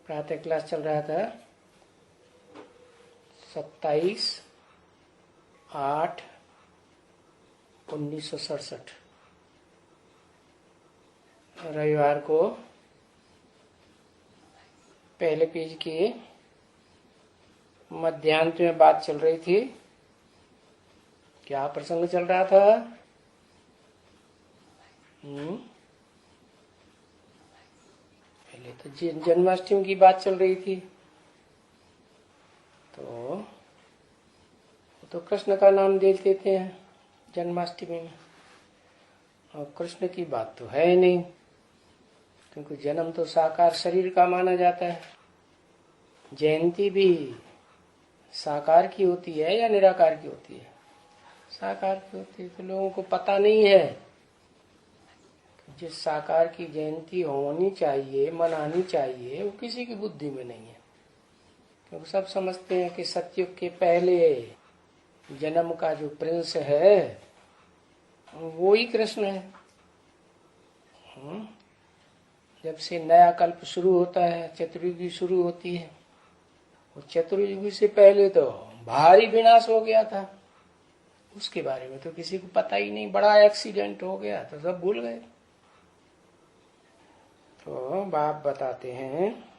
प्रातः क्लास चल रहा था 27/8/1967 रविवार को पहले पेज के मध्यांत में बात चल रही थी। क्या प्रसंग चल रहा था? पहले तो जन्माष्टमी की बात चल रही थी। तो कृष्ण का नाम दे देते हैं जन्माष्टमी में, और कृष्ण की बात तो है नहीं, क्योंकि जन्म तो साकार शरीर का माना जाता है। जयंती भी साकार की होती है या निराकार की होती है? साकार की होती है। तो लोगों को पता नहीं है जिस साकार की जयंती होनी चाहिए, मनानी चाहिए, वो किसी की बुद्धि में नहीं है। क्योंकि सब समझते हैं कि सतयुग के पहले जन्म का जो प्रिंस है वो ही कृष्ण है। जब से नया कल्प शुरू होता है, चतुर्युगी शुरू होती है, वो चतुर्युगी से पहले तो भारी विनाश हो गया था। उसके बारे में तो किसी को पता ही नहीं। बड़ा एक्सीडेंट हो गया तो सब भूल गए। तो बाप बताते हैं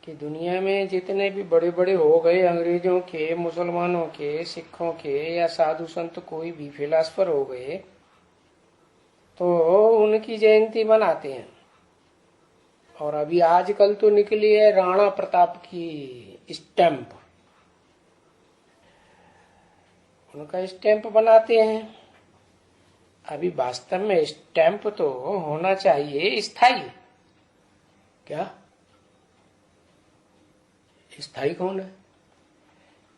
कि दुनिया में जितने भी बड़े बड़े हो गए, अंग्रेजों के, मुसलमानों के, सिखों के या साधु संत कोई भी फिलासफर हो गए, तो उनकी जयंती मनाते हैं। और अभी आजकल तो निकली है राणा प्रताप की स्टैंप, उनका स्टैंप बनाते हैं। अभी वास्तव में स्टैंप तो होना चाहिए स्थायी। क्या स्थायी कौन है?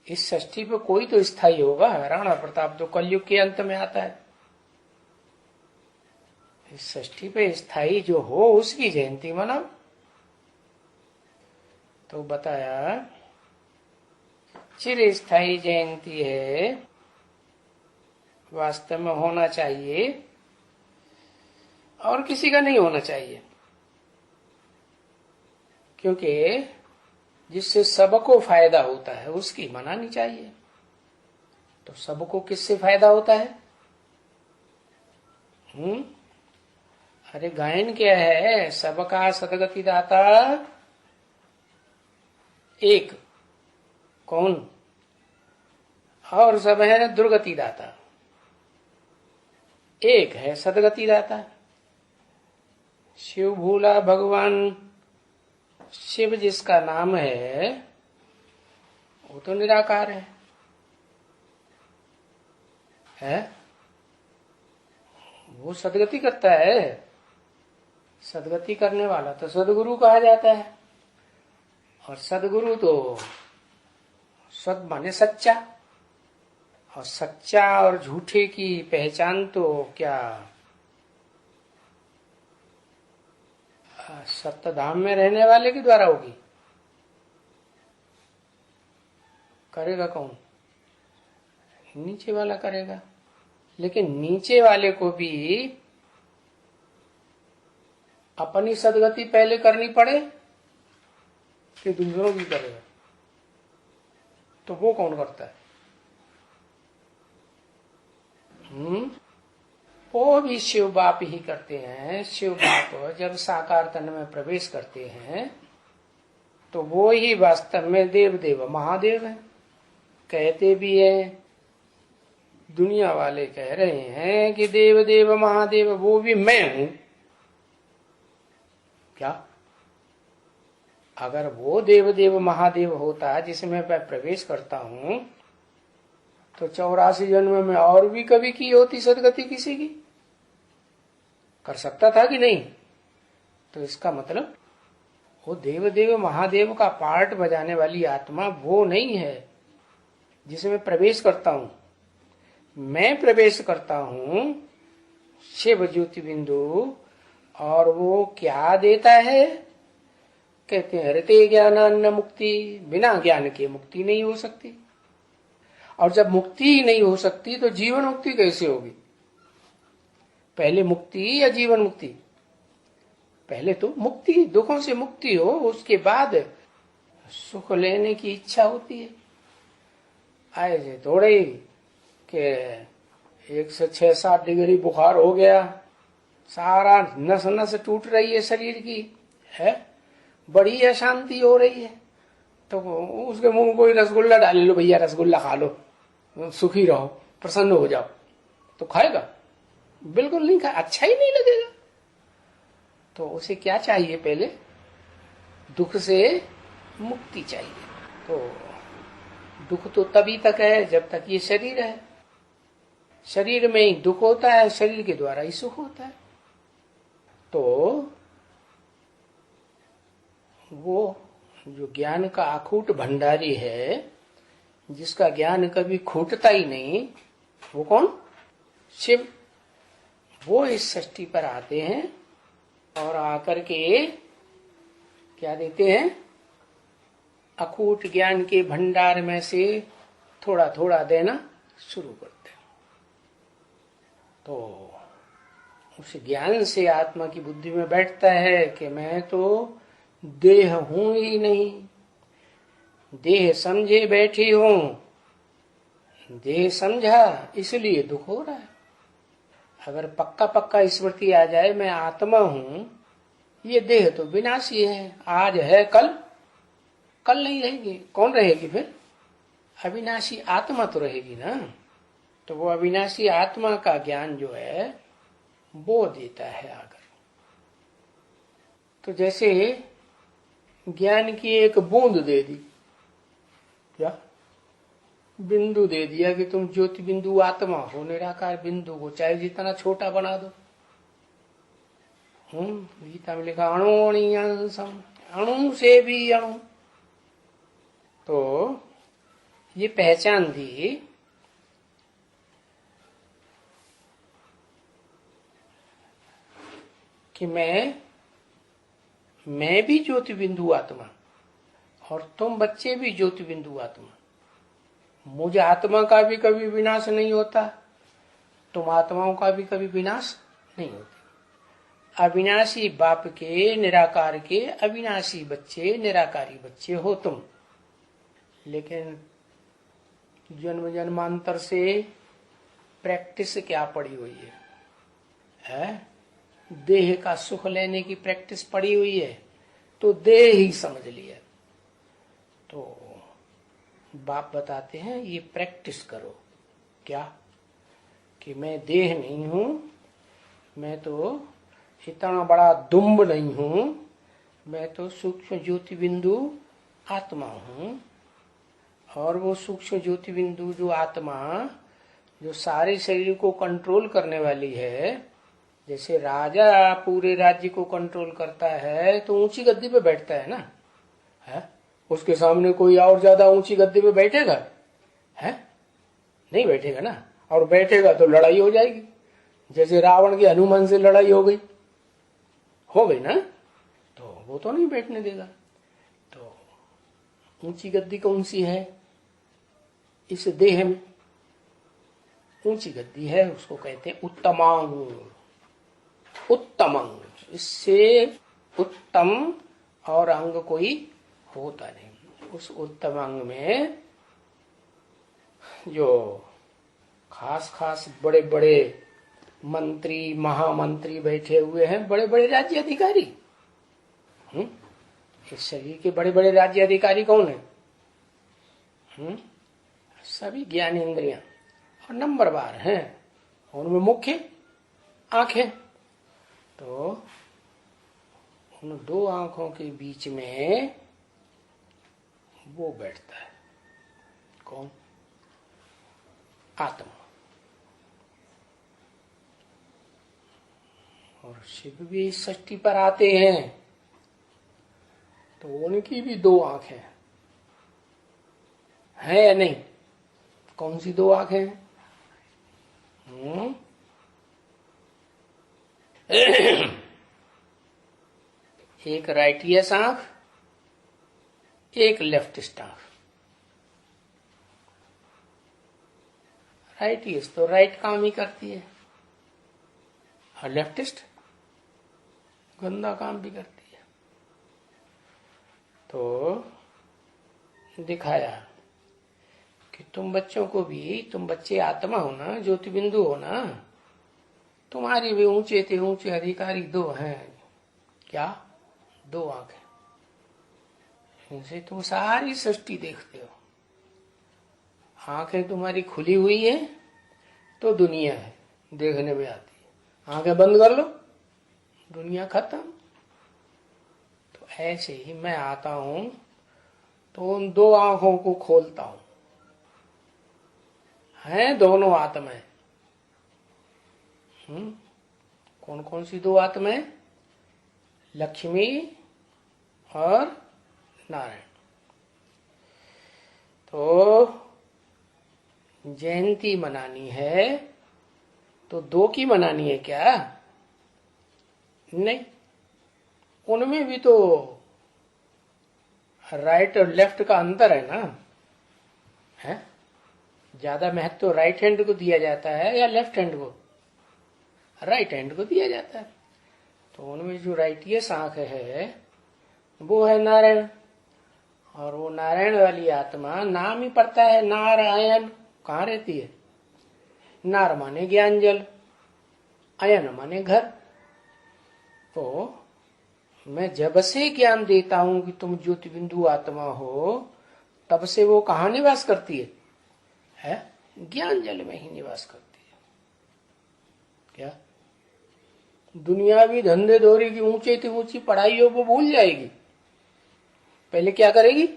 इस षष्ठी पे कोई तो स्थायी होगा। राणा प्रताप तो कलयुग के अंत में आता है। इस षष्ठी पे स्थायी जो हो उसकी जयंती मनाओ। तो बताया चिर स्थायी जयंती है, वास्तव में होना चाहिए और किसी का नहीं होना चाहिए, क्योंकि जिससे सबको फायदा होता है उसकी मनानी चाहिए। तो सबको किससे फायदा होता है? अरे गायन क्या है? सबका सदगति दाता एक, कौन? और सब है दुर्गति दाता। एक है सदगति दाता। शिव भोला भगवान शिव जिसका नाम है वो तो निराकार है? वो सदगति करता है। सदगति करने वाला तो सदगुरु कहा जाता है। और सदगुरु तो सद माने सच्चा, और सच्चा और झूठे की पहचान तो क्या सप्तधाम में रहने वाले के द्वारा होगी? करेगा कौन? नीचे वाला करेगा। लेकिन नीचे वाले को भी अपनी सदगति पहले करनी पड़े कि दूसरों की करेगा? तो वो कौन करता है? वो भी शिव बाप ही करते हैं। शिव बाप जब साकार तन में प्रवेश करते हैं तो वो ही वास्तव में देव देव महादेव है। कहते भी है, दुनिया वाले कह रहे हैं कि देव देव महादेव वो भी मैं हूं। क्या? अगर वो देव देव महादेव होता जिसमें मैं प्रवेश करता हूं तो 84 जन्म में और भी कभी की होती सदगति किसी की? कर सकता था कि नहीं? तो इसका मतलब वो देव देव महादेव का पार्ट बजाने वाली आत्मा वो नहीं है जिसमें प्रवेश करता हूं। मैं प्रवेश करता हूं शिव ज्योति बिंदु, और वो क्या देता है? कहते हैं हृदय ज्ञानान्न मुक्ति। बिना ज्ञान के मुक्ति नहीं हो सकती। और जब मुक्ति ही नहीं हो सकती तो जीवन मुक्ति कैसे होगी? पहले मुक्ति या जीवन मुक्ति? पहले तो मुक्ति, दुखों से मुक्ति हो, उसके बाद सुख लेने की इच्छा होती है। आए जे थोड़े के 106-7 डिग्री बुखार हो गया, सारा नस नस टूट रही है शरीर की, है बड़ी अशांति हो रही है, तो उसके मुंह में कोई रसगुल्ला डाल लो, भैया रसगुल्ला खा लो, सुखी रहो, प्रसन्न हो जाओ, तो खाएगा? बिल्कुल नहीं खाए, अच्छा ही नहीं लगेगा। तो उसे क्या चाहिए? पहले दुख से मुक्ति चाहिए। तो दुख तो तभी तक है जब तक ये शरीर है, शरीर में ही दुख होता है, शरीर के द्वारा ही सुख होता है। तो वो जो ज्ञान का अखूट भंडारी है, जिसका ज्ञान कभी खूटता ही नहीं, वो कौन? शिव। वो इस सृष्टि पर आते हैं और आकर के क्या देते हैं? अखूट ज्ञान के भंडार में से थोड़ा थोड़ा देना शुरू करते हैं। तो उस ज्ञान से आत्मा की बुद्धि में बैठता है कि मैं तो देह हूं ही नहीं, देह समझे बैठी हूं, देह समझा इसलिए दुख हो रहा है। अगर पक्का पक्का स्मृति आ जाए मैं आत्मा हूं, ये देह तो विनाशी है, आज है कल नहीं रहेगी, कौन रहेगी फिर? अविनाशी आत्मा तो रहेगी ना। तो वो अविनाशी आत्मा का ज्ञान जो है वो देता है आकर। तो जैसे ज्ञान की एक बूंद दे दी, क्या बिंदु दे दिया कि तुम ज्योति बिंदु आत्मा हो, निराकार बिंदु को चाहे जितना छोटा बना दो। गीता में लिखा अणुअणीयांसम, अणु से भी अणु। तो ये पहचान दी कि मैं भी ज्योति बिंदु आत्मा और तुम बच्चे भी ज्योति बिंदु आत्मा। मुझे आत्मा का भी कभी विनाश नहीं होता, तुम आत्माओं का भी कभी विनाश नहीं होता। अविनाशी बाप के, निराकार के अविनाशी बच्चे, निराकारी बच्चे हो तुम। लेकिन जन्म जन्मांतर से प्रैक्टिस क्या पड़ी हुई है? देह का सुख लेने की प्रैक्टिस पड़ी हुई है, तो देह ही समझ लिया। तो बाप बताते हैं ये प्रैक्टिस करो। क्या? कि मैं देह नहीं हूं, मैं तो इतना बड़ा दुम्ब नहीं हूं, मैं तो सूक्ष्म ज्योति बिंदु आत्मा हूं। और वो सूक्ष्म ज्योति बिंदु जो आत्मा जो सारे शरीर को कंट्रोल करने वाली है, जैसे राजा पूरे राज्य को कंट्रोल करता है तो ऊंची गद्दी पे बैठता है ना, है? उसके सामने कोई और ज्यादा ऊंची गद्दी पे बैठेगा? है? नहीं बैठेगा ना। और बैठेगा तो लड़ाई हो जाएगी, जैसे रावण के हनुमान से लड़ाई हो गई ना, तो वो तो नहीं बैठने देगा। तो ऊंची गद्दी कौन सी है? इस देह में ऊंची गद्दी है, उसको कहते हैं उत्तमांग। उत्तमांग, इससे उत्तम और अंग कोई होता नहीं। उस उत्तम अंग में जो खास बड़े बड़े मंत्री, महामंत्री बैठे हुए हैं, बड़े बड़े राज्य अधिकारी। इस शरीर के बड़े बड़े राज्य अधिकारी कौन है? सभी ज्ञान इंद्रियां और नंबरवार हैं, उनमें मुख्य आंखें। तो उन दो आंखों के बीच में वो बैठता है, कौन? आत्मा। और शिव भी इस सृष्टि पर आते हैं तो उनकी भी दो आंखें हैं या नहीं? कौन सी दो आंखें हैं? एक राइटियस आंख, एक लेफ्टिस्ट आंख। राइटियस तो राइट काम ही करती है, और लेफ्टिस्ट गंदा काम भी करती है। तो दिखाया कि तुम बच्चों को भी, तुम बच्चे आत्मा हो ना, ज्योति बिंदु हो ना, तुम्हारी भी ऊंचे से ऊंचे अधिकारी दो हैं। क्या? दो आंखें, इनसे तुम सारी सृष्टि देखते हो। आंखें तुम्हारी खुली हुई है तो दुनिया है, देखने में आती है। आंखें बंद कर लो, दुनिया खत्म। तो ऐसे ही मैं आता हूं तो उन दो आंखों को खोलता हूं। हैं दोनों आत्माएं। कौन कौन सी दो आत्माएं? लक्ष्मी और नारायण। तो जयंती मनानी है तो दो की मनानी है क्या? नहीं, उनमें भी तो राइट और लेफ्ट का अंतर है ना। है ज्यादा महत्व तो राइट हैंड को दिया जाता है या लेफ्ट हैंड को? राइट हैंड को दिया जाता है। तो उनमें जो राइटियस आंख है वो है नारायण। और वो नारायण वाली आत्मा, नाम ही पड़ता है नारायण, कहाँ रहती है? नार माने ज्ञान जल, अयन माने घर। तो मैं जब से ज्ञान देता हूं कि तुम ज्योति बिंदु आत्मा हो, तब से वो कहाँ निवास करती है? ज्ञान जल में ही निवास करती है। क्या? दुनियावी धंधे दौरी की ऊंची थी ऊंची पढ़ाइयों को भूल जाएगी। पहले क्या करेगी?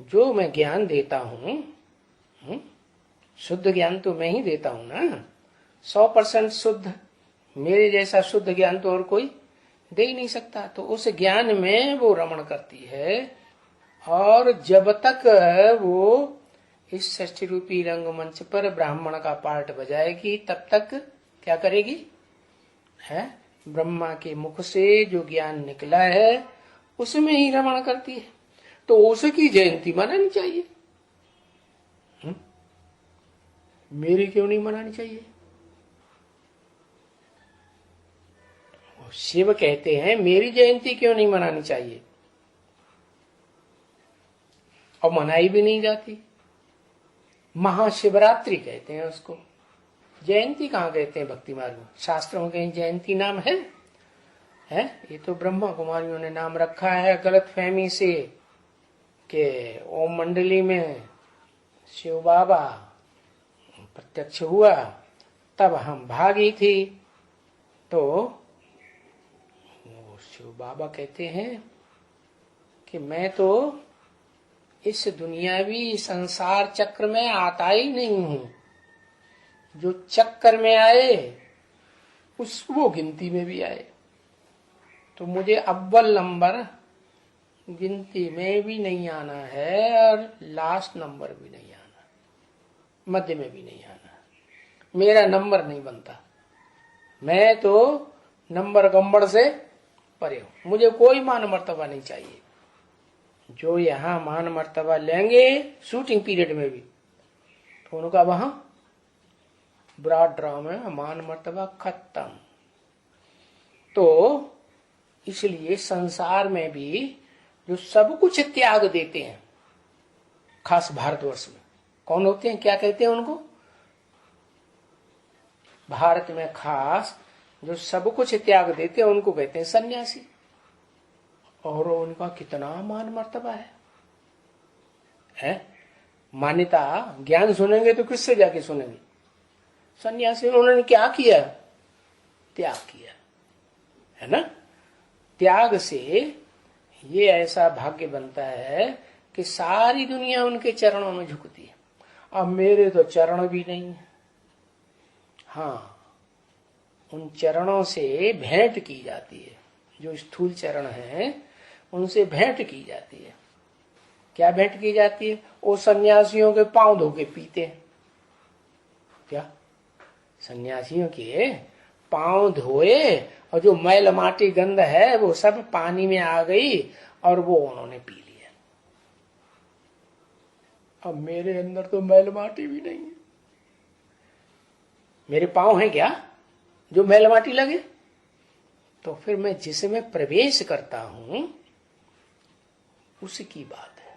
जो मैं ज्ञान देता हूं, शुद्ध ज्ञान तो मैं ही देता हूं ना, 100% शुद्ध। मेरे जैसा शुद्ध ज्ञान तो और कोई दे ही नहीं सकता। तो उस ज्ञान में वो रमण करती है। और जब तक वो इस षष्ठी रूपी रंगमंच पर ब्राह्मण का पार्ट बजाएगी, तब तक क्या करेगी? है ब्रह्मा के मुख से जो ज्ञान निकला है उसमें ही रमण करती है। तो उसकी जयंती मनानी चाहिए। मेरी क्यों नहीं मनानी चाहिए? शिव कहते हैं मेरी जयंती क्यों नहीं मनानी चाहिए? और मनाई भी नहीं जाती। महाशिवरात्रि कहते हैं उसको, जयंती कहाँ कहते हैं भक्ति मार्ग में? शास्त्रों में कहीं जयंती नाम है? ये तो ब्रह्मा कुमारियों ने नाम रखा है गलत फहमी से कि ओम मंडली में शिव बाबा प्रत्यक्ष हुआ तब हम भागी थी। तो शिव बाबा कहते हैं कि मैं तो इस दुनियावी संसार चक्र में आता ही नहीं हूं। जो चक्कर में आए उस वो गिनती में भी आए। तो मुझे अव्वल नंबर गिनती में भी नहीं आना है और लास्ट नंबर भी नहीं आना, मध्य में भी नहीं आना। मेरा नंबर नहीं बनता। मैं तो नंबर गंबड़ से परे हूं। मुझे कोई मान मर्तबा नहीं चाहिए। जो यहाँ मान मर्तबा लेंगे शूटिंग पीरियड में भी, तो उनका वहां ब्रॉड ड्रा में मान मर्तबा खत्म। तो इसलिए संसार में भी जो सब कुछ त्याग देते हैं, खास भारतवर्ष में कौन होते हैं, क्या कहते हैं उनको? भारत में खास जो सब कुछ त्याग देते हैं उनको कहते हैं सन्यासी। और उनका कितना मान मर्तबा है? मान्यता ज्ञान सुनेंगे तो किससे जाके सुनेंगे? सन्यासी। उन्होंने क्या किया? त्याग किया है ना। त्याग से ये ऐसा भाग्य बनता है कि सारी दुनिया उनके चरणों में झुकती है। अब मेरे तो चरण भी नहीं है। हाँ, उन चरणों से भेंट की जाती है। जो स्थूल चरण हैं उनसे भेंट की जाती है। क्या भेंट की जाती है? वो सन्यासियों के पांव धो के पीते हैं। क्या? सन्यासियों के पांव धोए और जो मैल माटी गंध है वो सब पानी में आ गई और वो उन्होंने पी लिया। अब मेरे अंदर तो मैल माटी भी नहीं है। मेरे पांव हैं क्या जो मैल माटी लगे? तो फिर मैं जिसमें प्रवेश करता हूं उसी की बात है,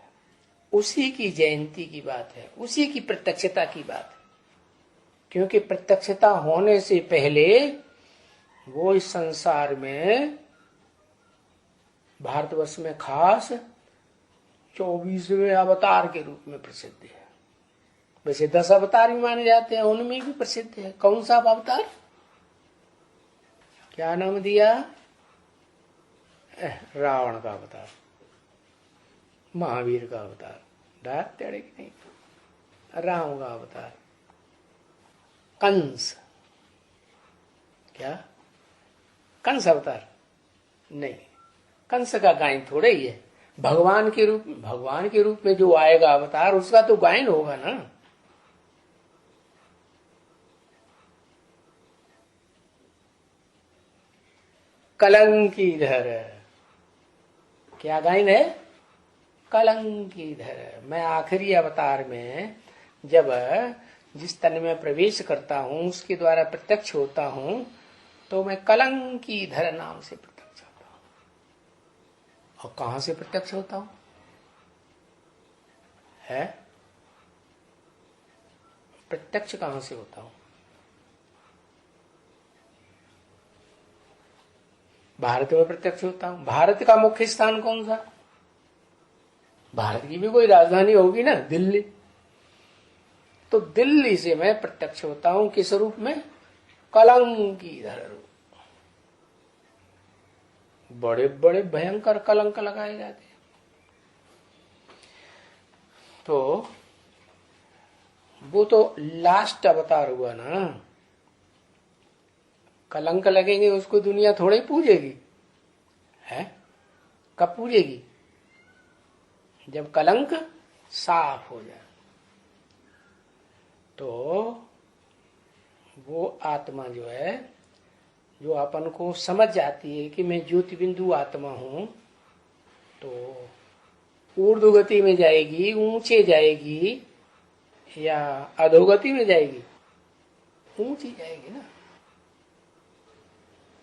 उसी की जयंती की बात है, उसी की प्रत्यक्षता की बात है। क्योंकि प्रत्यक्षता होने से पहले वो इस संसार में, भारतवर्ष में खास 24वें अवतार के रूप में प्रसिद्ध है। वैसे 10 अवतार भी माने जाते हैं, उनमें भी प्रसिद्ध है। कौन सा अवतार, क्या नाम दिया? रावण का अवतार, महावीर का अवतार, डाक तेड़े की नहीं, राम का अवतार, कंस, क्या कंस अवतार नहीं, कंस का गायन थोड़े ही है। भगवान के रूप में जो आएगा अवतार, उसका तो गायन होगा ना। कलंकीधर, क्या गायन है? कलंकीधर। मैं आखिरी अवतार में जब जिस तन में प्रवेश करता हूं, उसके द्वारा प्रत्यक्ष होता हूं, तो मैं कलंकीधर नाम से प्रत्यक्ष होता हूं। और कहां से प्रत्यक्ष होता हूं? है प्रत्यक्ष कहां से होता हूं? भारत में प्रत्यक्ष होता हूं। भारत का मुख्य स्थान कौन सा? भारत की भी कोई राजधानी होगी ना, दिल्ली। तो दिल्ली से मैं प्रत्यक्ष होता हूं, किस रूप में? कलंकीधर रूप। बड़े बड़े भयंकर कलंक लगाए जाते हैं। तो वो तो लास्ट अवतार हुआ ना। कलंक लगेंगे उसको दुनिया थोड़े पूजेगी, है? कब पूजेगी? जब कलंक साफ हो जाए। तो वो आत्मा जो है, जो अपन को समझ जाती है कि मैं ज्योति बिंदु आत्मा हूं, तो ऊर्ध्व गति में जाएगी, ऊंचे जाएगी, या अधोगति में जाएगी? ऊंची जाएगी ना।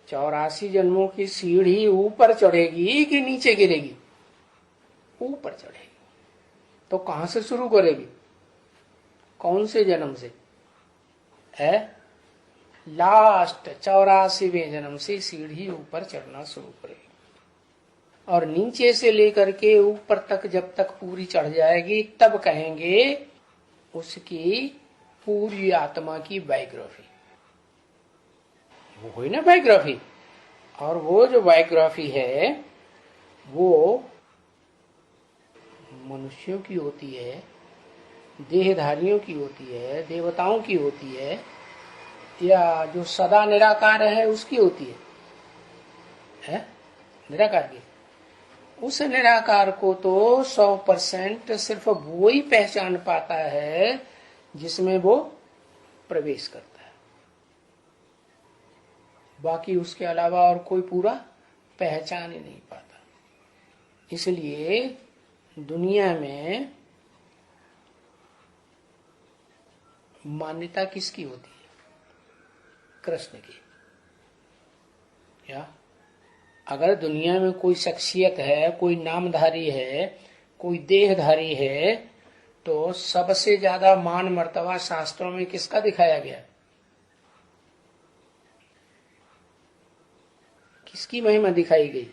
84 जन्मों की सीढ़ी ऊपर चढ़ेगी कि नीचे गिरेगी? ऊपर चढ़ेगी। तो कहां से शुरू करेगी? कौन से जन्म से? है लास्ट 84वें जन्म से सीढ़ी ऊपर चढ़ना शुरू करेगी। और नीचे से लेकर के ऊपर तक जब तक पूरी चढ़ जाएगी, तब कहेंगे उसकी पूरी आत्मा की बायोग्राफी। वो हुई ना बायोग्राफी। और वो जो बायोग्राफी है वो मनुष्यों की होती है, देहधारियों की होती है, देवताओं की होती है, या जो सदा निराकार है उसकी होती है? निराकार की। उस निराकार को तो 100% सिर्फ वो ही पहचान पाता है जिसमें वो प्रवेश करता है। बाकी उसके अलावा और कोई पूरा पहचान ही नहीं पाता। इसलिए दुनिया में मान्यता किसकी होती है? कृष्ण की। या अगर दुनिया में कोई शख्सियत है, कोई नामधारी है, कोई देहधारी है, तो सबसे ज्यादा मान मर्तबा शास्त्रों में किसका दिखाया गया? किसकी महिमा दिखाई गई?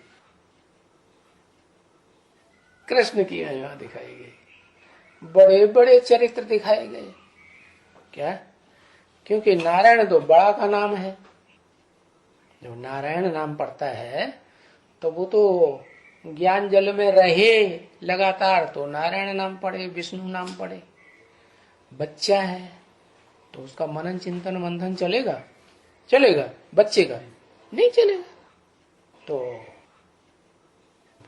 कृष्ण की महिमा दिखाई गई। बड़े बड़े चरित्र दिखाए गए। क्या? क्योंकि नारायण तो बड़ा का नाम है। जब नारायण नाम पड़ता है तो वो तो ज्ञान जल में रहे लगातार, तो नारायण नाम पड़े, विष्णु नाम पड़े। बच्चा है तो उसका मनन चिंतन मंथन चलेगा? चलेगा? बच्चे का नहीं चलेगा। तो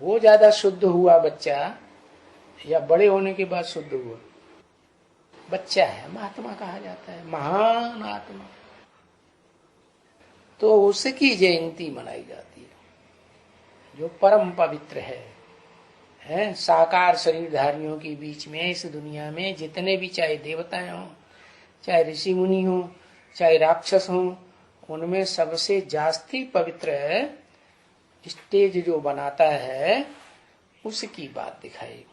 वो ज्यादा शुद्ध हुआ बच्चा, या बड़े होने के बाद शुद्ध हुआ? बच्चा है, महात्मा कहा जाता है, महान आत्मा। तो उसकी जयंती मनाई जाती है, जो परम पवित्र है। साकार शरीरधारियों के बीच में इस दुनिया में जितने भी, चाहे देवताएं हों, चाहे ऋषि मुनि हों, चाहे राक्षस हों, उनमें सबसे जास्ती पवित्र स्टेज जो बनाता है उसकी बात दिखाई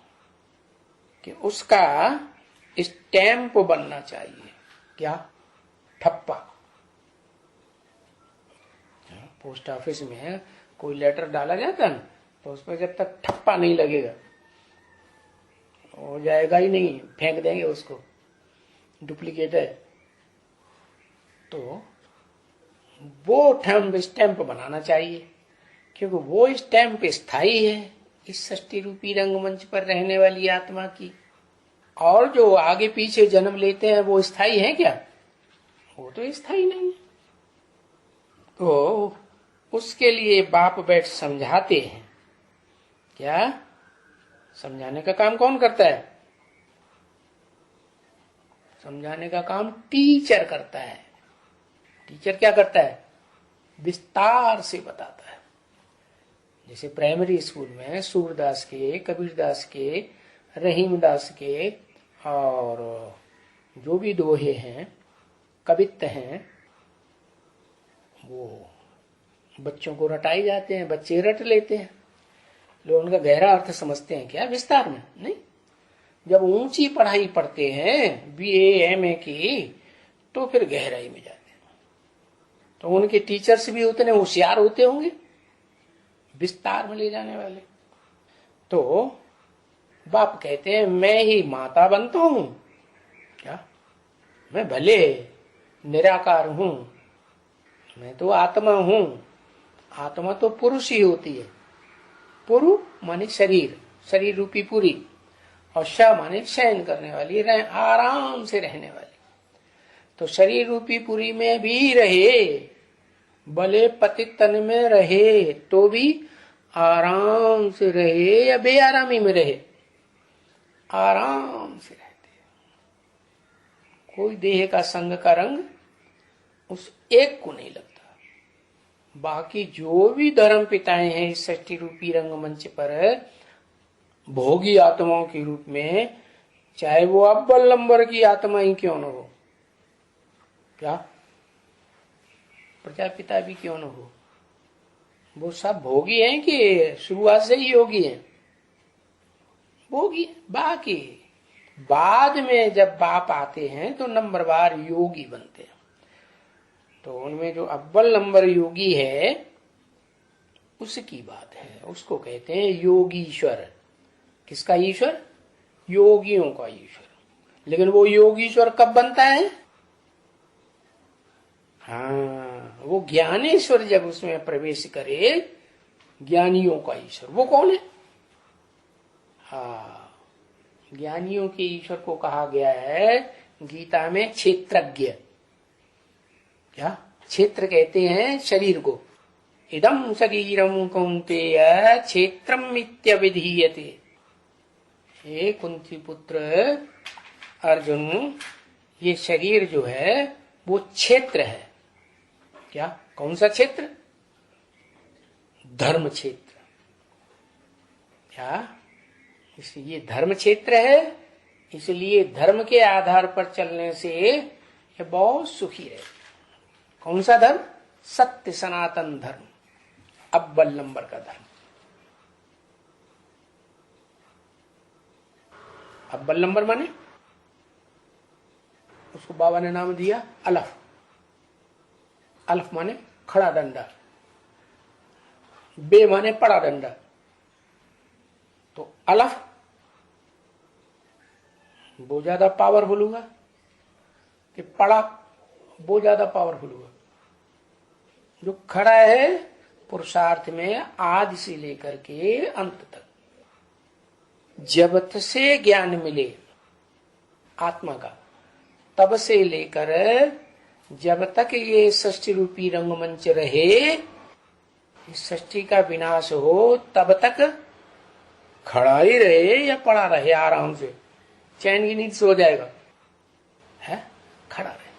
कि उसका स्टैंप बनना चाहिए। क्या? ठप्पा। पोस्ट ऑफिस में कोई लेटर डाला जाता है तो उसमें जब तक ठप्पा नहीं लगेगा हो जाएगा ही नहीं, फेंक देंगे उसको, डुप्लीकेट है। तो वो स्टैंप बनाना चाहिए क्योंकि वो स्टैंप स्थायी है इस सृष्टि रूपी रंगमंच पर रहने वाली आत्मा की। और जो आगे पीछे जन्म लेते हैं वो स्थायी है क्या? वो तो स्थायी नहीं है। तो उसके लिए बाप बैठ समझाते हैं। क्या समझाने का काम कौन करता है? समझाने का काम टीचर करता है। टीचर क्या करता है? विस्तार से बताता है। जैसे प्राइमरी स्कूल में सूरदास के, कबीरदास के, रहीमदास के और जो भी दोहे हैं, कवित्त हैं, वो बच्चों को रटाए जाते हैं, बच्चे रट लेते हैं। लोग उनका गहरा अर्थ समझते हैं क्या? विस्तार में नहीं। जब ऊंची पढ़ाई पढ़ते हैं बीए एमए की तो फिर गहराई में जाते हैं। तो उनके टीचर्स भी उतने होशियार होते होंगे विस्तार में ले जाने वाले। तो बाप कहते हैं मैं ही माता बनता हूं क्या? मैं भले निराकार हूं, मैं तो आत्मा हूं। आत्मा तो पुरुष ही होती है। पुरु माने शरीर, शरीर रूपी पुरी, और श माने शयन करने वाली, आराम से रहने वाली। तो शरीर रूपी पुरी में भी रहे, भले पतित तन में रहे तो भी आराम से रहे या बेआरामी में रहे, आराम से रहते। कोई देह का संग का रंग उस एक को नहीं लगता। बाकी जो भी धर्म पिताएं हैं इस सृष्टि रूपी रंगमंच पर भोगी आत्माओं के रूप में, चाहे वो अव्वल नंबर की आत्मा ही क्यों न हो, क्या प्रजापिता भी क्यों न हो, वो सब भोगी हैं कि शुरुआत से ही योगी हैं? भोगी। बाकी बाद में जब बाप आते हैं तो नंबरवार योगी बनते हैं। तो उनमें जो अव्वल नंबर योगी है उसकी बात है, उसको कहते हैं योगीश्वर। किसका ईश्वर? योगियों का ईश्वर। लेकिन वो योगीश्वर कब बनता है? हाँ, वो ज्ञानेश्वर जब उसमें प्रवेश करे, ज्ञानियों का ईश्वर। वो कौन है? हाँ, ज्ञानियों के ईश्वर को कहा गया है गीता में क्षेत्रज्ञ। क्या? क्षेत्र कहते हैं शरीर को। इदम शरीरम कौन्तेय क्षेत्रम इत्यभिधीयते। हे कुंती पुत्र अर्जुन, ये शरीर जो है वो क्षेत्र है। क्या? कौन सा क्षेत्र? धर्म क्षेत्र। क्या? इसलिए धर्म क्षेत्र है, इसलिए धर्म के आधार पर चलने से ये बहुत सुखी है। कौन सा धर्म? सत्य सनातन धर्म, अव्वल नंबर का धर्म। अव्वल नंबर माने उसको बाबा ने नाम दिया अलफ। अलफ माने खड़ा डंडा, बे माने पड़ा डंडा। तो अलफ वो ज्यादा पावरफुल हुआ कि पड़ा वो ज्यादा पावरफुल हुआ? जो खड़ा है पुरुषार्थ में आदि से लेकर के अंत तक, जब से ज्ञान मिले आत्मा का, तब से लेकर जब तक ये सृष्टि रूपी रंगमंच रहे, इस सृष्टि का विनाश हो, तब तक खड़ा ही रहे या पड़ा रहे, आराम से चैन की नींद सो जाएगा, है खड़ा रहे।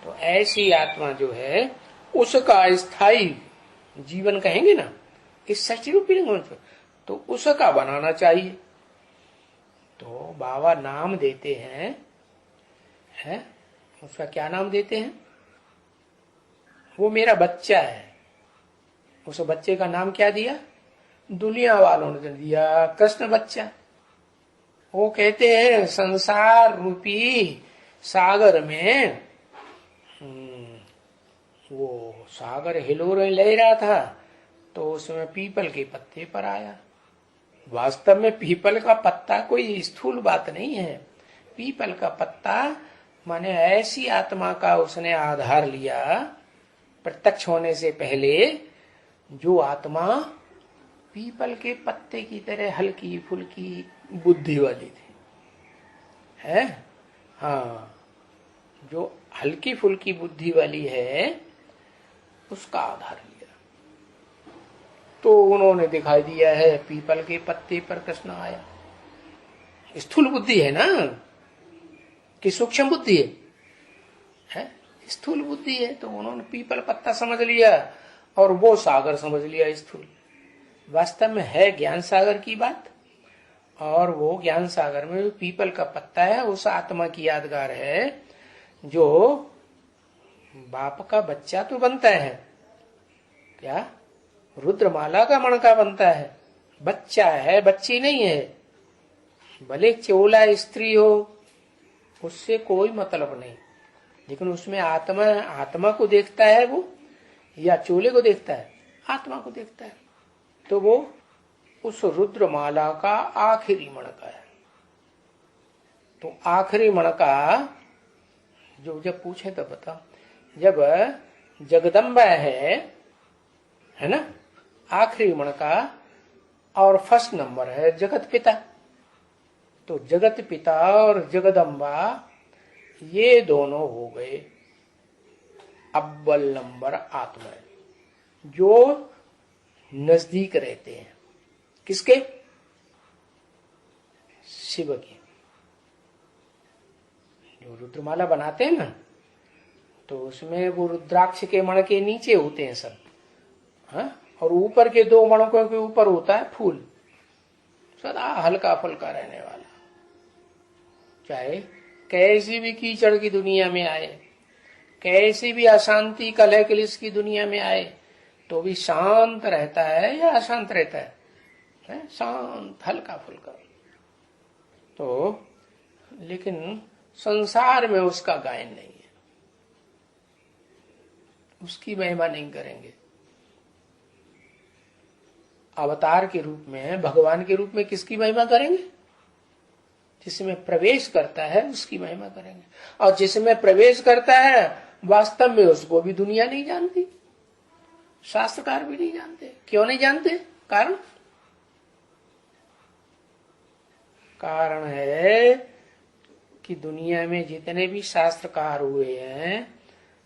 तो ऐसी आत्मा जो है उसका स्थायी जीवन कहेंगे ना इस सृष्टि रूपी रंगमंच पर, तो उसका बनाना चाहिए। तो बाबा नाम देते हैं, है उसका क्या नाम देते हैं? वो मेरा बच्चा है, उस बच्चे का नाम क्या दिया? दुनिया वालों ने दिया कृष्ण बच्चा। वो कहते हैं संसार रूपी सागर में वो सागर हिलोरें ले रहा था, तो उसमें पीपल के पत्ते पर आया। वास्तव में पीपल का पत्ता कोई स्थूल बात नहीं है। पीपल का पत्ता माने ऐसी आत्मा का उसने आधार लिया प्रत्यक्ष होने से पहले, जो आत्मा पीपल के पत्ते की तरह हल्की फुल्की बुद्धि वाली थी, है? हाँ, जो हल्की फुल्की बुद्धि वाली है उसका आधार लिया। तो उन्होंने दिखाई दिया है पीपल के पत्ते पर कृष्ण आया। स्थूल बुद्धि है ना कि सूक्ष्म बुद्धि है? स्थूल बुद्धि है, तो उन्होंने पीपल पत्ता समझ लिया और वो सागर समझ लिया स्थूल। वास्तव में है ज्ञान सागर की बात, और वो ज्ञान सागर में जो पीपल का पत्ता है उस आत्मा की यादगार है, जो बाप का बच्चा तो बनता है, क्या रुद्रमाला का मणका बनता है, बच्चा है, बच्ची नहीं है। भले चोला स्त्री हो, उससे कोई मतलब नहीं, लेकिन उसमें आत्मा को देखता है वो, या चोले को देखता है? आत्मा को देखता है। तो वो उस रुद्रमाला का आखिरी मणका है। तो आखिरी मणका जो जब पूछे तो बता, जब जगदम्बा है ना, आखिरी मणका, और फर्स्ट नंबर है जगत पिता। तो जगत पिता और जगदम्बा ये दोनों हो गए अव्वल नंबर आत्मा, जो नजदीक रहते हैं। किसके? शिव के। जो रुद्रमाला बनाते हैं ना, तो उसमें वो रुद्राक्ष के मण के नीचे होते हैं सब, हाँ? और ऊपर के दो मणकों के ऊपर होता है फूल, सदा हल्का फुल्का रहने वाला। चाहे कैसी भी कीचड़ की दुनिया में आए, कैसी भी अशांति कलह क्लेश की दुनिया में आए, तो भी शांत रहता है या अशांत रहता है? शांत, हल्का फुल्का। तो लेकिन संसार में उसका गायन नहीं है, उसकी महिमा नहीं करेंगे। अवतार के रूप में, भगवान के रूप में किसकी महिमा करेंगे? जिसमें प्रवेश करता है उसकी महिमा करेंगे। और जिसमें प्रवेश करता है वास्तव में उसको भी दुनिया नहीं जानती, शास्त्रकार भी नहीं जानते। क्यों नहीं जानते? कारण है कि दुनिया में जितने भी शास्त्रकार हुए हैं,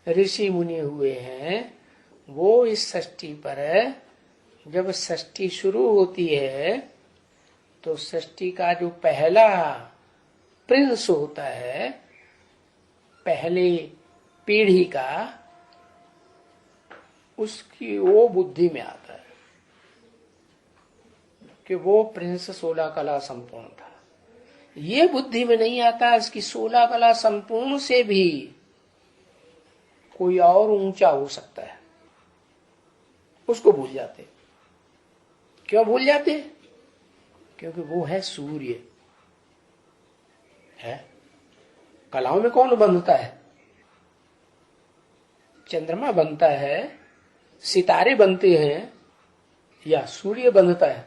ऋषि मुनि हुए हैं, वो इस सृष्टि पर जब सृष्टि शुरू होती है तो सृष्टि का जो पहला प्रिंस होता है, पहली पीढ़ी का, उसकी वो बुद्धि में आता है कि वो प्रिंस 16 कला संपूर्ण था। ये बुद्धि में नहीं आता इसकी 16 कला संपूर्ण से भी कोई और ऊंचा हो सकता है। उसको भूल जाते। क्यों भूल जाते? क्योंकि वो है सूर्य है। कलाओं में कौन बंधता है? चंद्रमा बनता है, सितारे बनते हैं, या सूर्य बंधता है?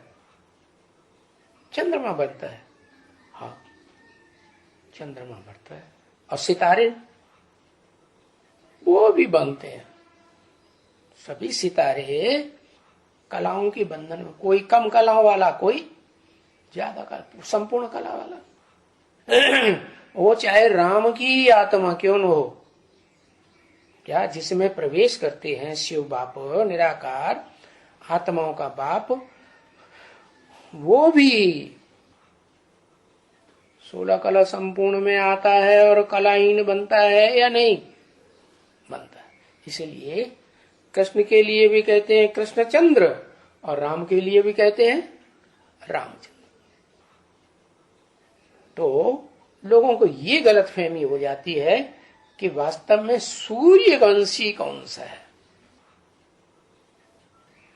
चंद्रमा बनता है। हाँ, चंद्रमा बनता है। और सितारे वो भी बनते हैं। सभी सितारे कलाओं के बंधन में, कोई कम कलाओं वाला, कोई ज्यादा कला, संपूर्ण कला वाला। वो चाहे राम की आत्मा क्यों न हो, क्या जिसमें प्रवेश करते हैं शिव बाप, निराकार आत्माओं का बाप, वो भी 16 कला संपूर्ण में आता है और कलाहीन बनता है या नहीं बनता? इसलिए कृष्ण के लिए भी कहते हैं कृष्णचंद्र, और राम के लिए भी कहते हैं रामचंद्र। तो लोगों को ये गलतफहमी हो जाती है कि वास्तव में सूर्यवंशी कौन सा है।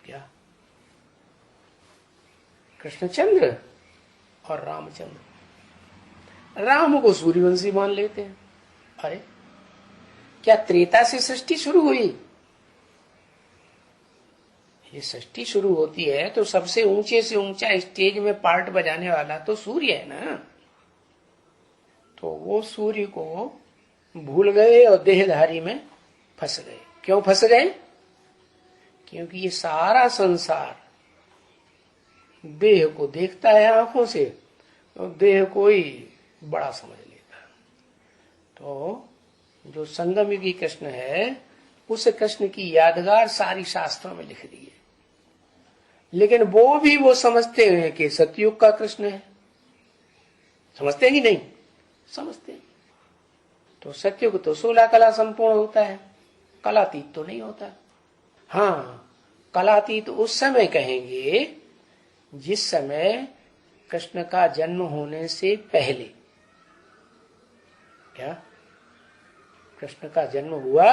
क्या? कृष्णचंद्र और रामचंद्र। राम को सूर्यवंशी मान लेते हैं। अरे क्या त्रेता से सृष्टि शुरू हुई? ये सृष्टि शुरू होती है तो सबसे ऊंचे से ऊंचा स्टेज में पार्ट बजाने वाला तो सूर्य है ना। तो वो सूर्य को भूल गए और देहधारी में फंस गए। क्यों फंस गए? क्योंकि ये सारा संसार देह को देखता है आंखों से और देह को ही बड़ा समझ लेता। तो जो संगम युगी कृष्ण है उस कृष्ण की यादगार सारी शास्त्रों में लिख दी है, लेकिन वो समझते हैं कि सतयुग का कृष्ण है। समझते हैं कि नहीं? समझते हैं। तो सतयुग तो 16 कला संपूर्ण होता है, कलातीत तो नहीं होता। हाँ, कलातीत उस समय कहेंगे जिस समय कृष्ण का जन्म होने से पहले। क्या? कृष्ण का जन्म हुआ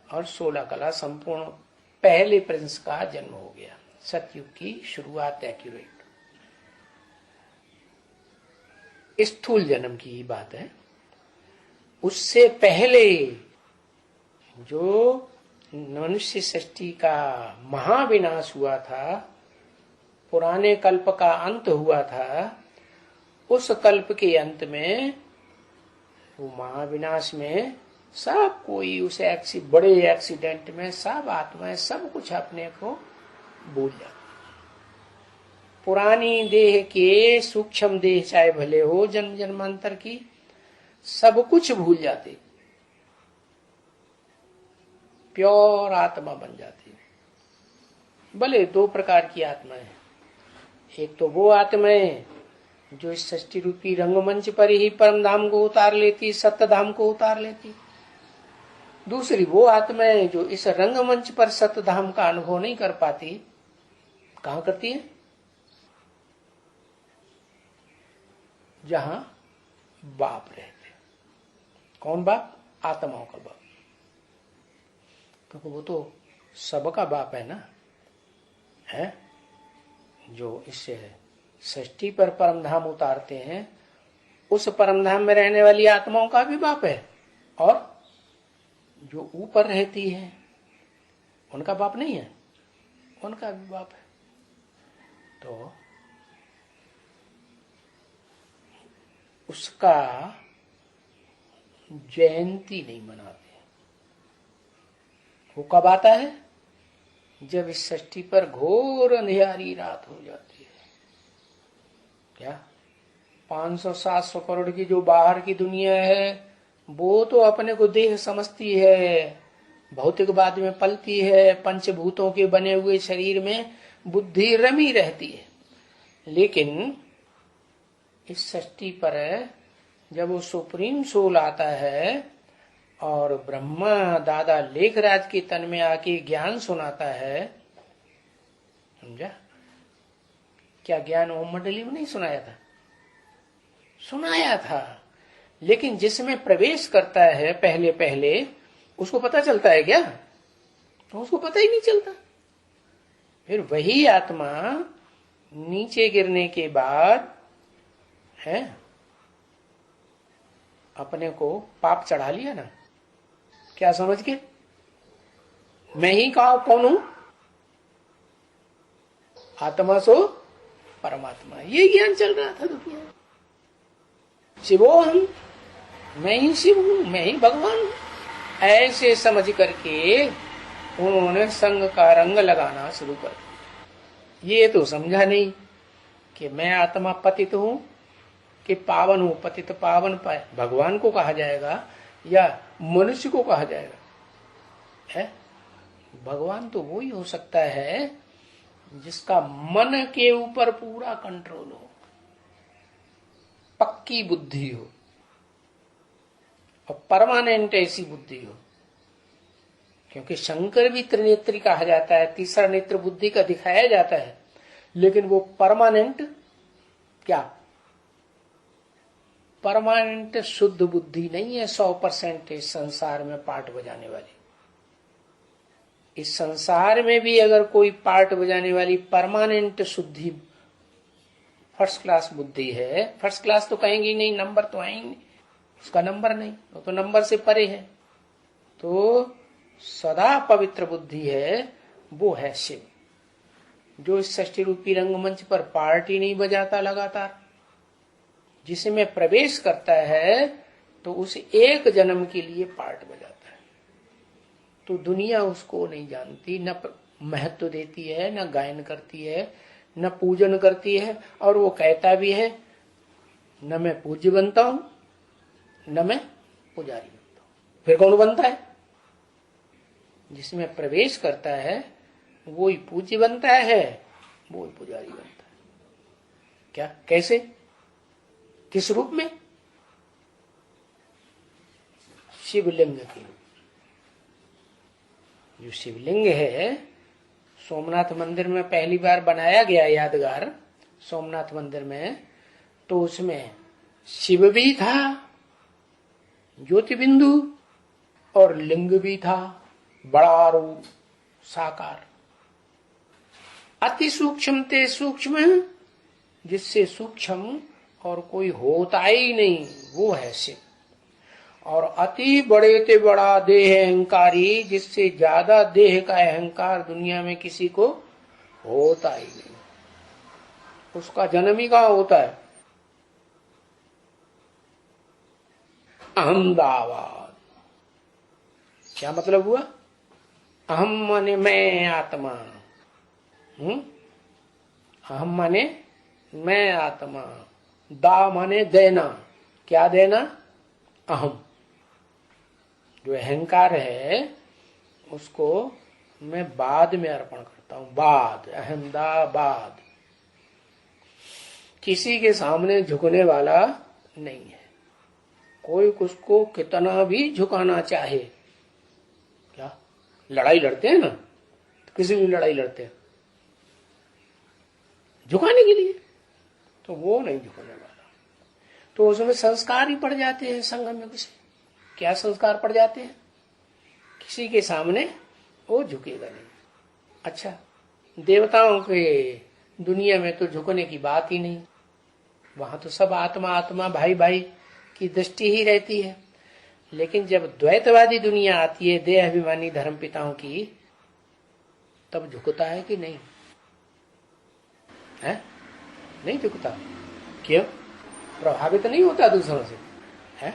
और 16 कला संपूर्ण पहले प्रिंस का जन्म हो गया। सतयुग की शुरुआत एक्यूरेट। स्थूल जन्म की ही बात है। उससे पहले जो मनुष्य सृष्टि का महाविनाश हुआ था, पुराने कल्प का अंत हुआ था, उस कल्प के अंत में वो महाविनाश में सब कोई उस बड़े एक्सीडेंट में सब आत्माएं सब कुछ अपने को भूल जाती। पुरानी देह के सूक्ष्म देह चाहे भले हो जन्म जन्मांतर की, सब कुछ भूल जाते, प्योर आत्मा बन जाती। भले 2 प्रकार की आत्मा है। एक तो वो आत्माएं जो इस सृष्टि रूपी रंगमंच पर ही परम धाम को उतार लेती, सत्य धाम को उतार लेती। दूसरी वो आत्माएं जो इस रंगमंच पर सत्य धाम का अनुभव नहीं कर पाती। कहां करती है? जहां बाप रहते। कौन बाप? आत्माओं का बाप। क्योंकि वो तो सबका बाप है ना, है जो इससे सृष्टि पर परमधाम उतारते हैं, उस परमधाम में रहने वाली आत्माओं का भी बाप है। और जो ऊपर रहती है उनका बाप नहीं है? उनका भी बाप है। तो उसका जयंती नहीं मनाते। वो कब आता है? जब इस सृष्टि पर घोर अंधियारी रात हो जाती है। क्या 500-700 करोड़ की जो बाहर की दुनिया है वो तो अपने को देह समझती है, भौतिकवाद में पलती है, पंचभूतों के बने हुए शरीर में बुद्धि रमी रहती है। लेकिन इस सृष्टि पर जब वो सुप्रीम सोल आता है और ब्रह्मा दादा लेखराज के तन में आके ज्ञान सुनाता है, समझा? क्या ज्ञान ओम मंडली में नहीं सुनाया था? सुनाया था। लेकिन जिसमें प्रवेश करता है पहले पहले उसको पता चलता है क्या? तो उसको पता ही नहीं चलता। फिर वही आत्मा नीचे गिरने के बाद है अपने को पाप चढ़ा लिया ना, क्या समझ के? मैं ही कौन हूं? आत्मा सो परमात्मा। ये ज्ञान चल रहा था दुनिया में। शिवो हम, मैं ही शिव हूं, मैं ही भगवान हूं। ऐसे समझ करके उन्होंने संग का रंग लगाना शुरू कर दिया। ये तो समझा नहीं कि मैं आत्मा पतित हूं कि पावन हूं। पतित पावन पाए भगवान को कहा जाएगा या मनुष्य को कहा जाएगा? है भगवान तो वो ही हो सकता है जिसका मन के ऊपर पूरा कंट्रोल हो, पक्की बुद्धि हो और परमानेंट ऐसी बुद्धि हो। क्योंकि शंकर भी त्रिनेत्री कहा जाता है, तीसरा नेत्र बुद्धि का दिखाया जाता है, लेकिन वो परमानेंट क्या? परमानेंट शुद्ध बुद्धि नहीं है 100% इस संसार में पार्ट बजाने वाली। इस संसार में भी अगर कोई पार्ट बजाने वाली परमानेंट शुद्धि फर्स्ट क्लास बुद्धि है, फर्स्ट क्लास तो कहेंगे नहीं, नंबर तो आएंगे नहीं, उसका नंबर नहीं, वो तो नंबर से परे है, तो सदा पवित्र बुद्धि है, वो है शिव, जो इस षष्ठी रूपी रंगमंच पर पार्टी नहीं बजाता लगातार, जिसमें प्रवेश करता है तो उस एक जन्म के लिए पार्ट बजाता है। तो दुनिया उसको नहीं जानती, न महत्व देती है, न गायन करती है, न पूजन करती है, और वो कहता भी है न मैं पूज्य बनता हूं न मैं पुजारी बनता हूं। फिर कौन बनता है? जिसमें प्रवेश करता है वो ही पूज्य बनता है, वो ही पुजारी बनता है। क्या? कैसे? किस रूप में? शिवलिंग के रूप। जो शिवलिंग है सोमनाथ मंदिर में पहली बार बनाया गया यादगार, सोमनाथ मंदिर में, तो उसमें शिव भी था, ज्योति बिंदु, और लिंग भी था, बड़ा रूप साकार, अति सूक्ष्म ते सूक्ष्म, जिससे सूक्ष्म और कोई होता ही नहीं, वो है शिव। और अति बड़े ते बड़ा देह अहंकारी, जिससे ज्यादा देह का अहंकार दुनिया में किसी को होता ही नहीं, उसका जन्म ही कहां होता है? अहमदाबाद। क्या मतलब हुआ? अहम माने मैं आत्मा, अहम माने मैं आत्मा, दा माने देना। क्या देना? अहम। जो अहंकार है उसको मैं बाद में अर्पण करता हूं, बाद, अहमदाबाद। किसी के सामने झुकने वाला नहीं है, कोई उसको कितना भी झुकाना चाहे। क्या? लड़ाई लड़ते हैं ना, तो किसी भी लड़ाई लड़ते हैं झुकाने के लिए, तो वो नहीं झुकने वाला। तो उसमें संस्कार ही पड़ जाते हैं संघ में। कुछ क्या संस्कार पड़ जाते हैं? किसी के सामने वो झुकेगा नहीं। अच्छा, देवताओं के दुनिया में तो झुकने की बात ही नहीं, वहां तो सब आत्मा आत्मा, भाई भाई की दृष्टि ही रहती है। लेकिन जब द्वैतवादी दुनिया आती है, देह अभिमानी धर्म पिताओं की, तब झुकता है कि नहीं? है? नहीं झुकता। क्यों? प्रभावित नहीं होता दूसरों से, है?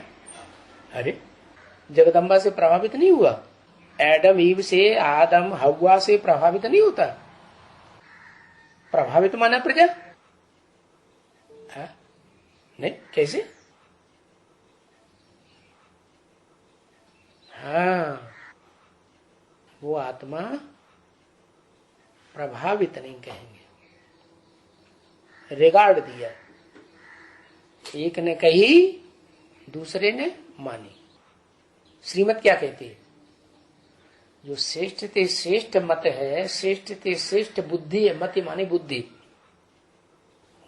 अरे जगदम्बा से प्रभावित नहीं हुआ? एडम ईव से, आदम हव्वा से प्रभावित नहीं होता? प्रभावित माना प्रजा है? नहीं, कैसे? हाँ, वो आत्मा प्रभावित नहीं कहेंगे, रिगार्ड दिया। एक ने कही, दूसरे ने मानी। श्रीमत क्या कहती है? जो श्रेष्ठ ते श्रेष्ठ मत है, श्रेष्ठ ते श्रेष्ठ बुद्धि है, मत माने बुद्धि,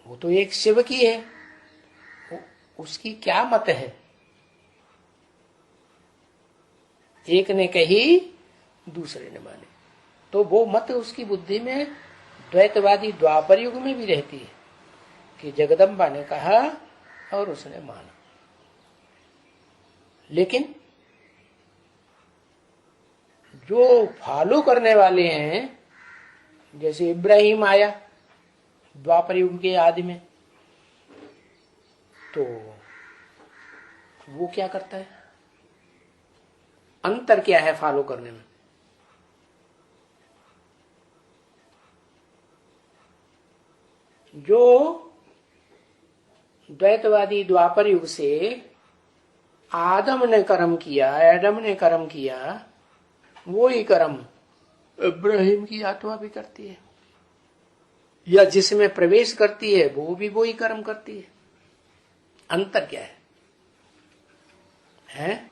वो तो एक शिव की है, उसकी क्या मत है? एक ने कही, दूसरे ने माने, तो वो मत उसकी बुद्धि में द्वैतवादी द्वापर युग में भी रहती है कि जगदम्बा ने कहा और उसने माना। लेकिन जो फॉलो करने वाले हैं, जैसे इब्राहिम आया द्वापर युग के आदि में, तो वो क्या करता है? अंतर क्या है फॉलो करने में? जो द्वैतवादी द्वापर युग से आदम ने कर्म किया, एडम ने कर्म किया, वो ही कर्म इब्राहिम की आत्मा भी करती है, या जिसमें प्रवेश करती है वो भी वो ही कर्म करती है। अंतर क्या है? हैं?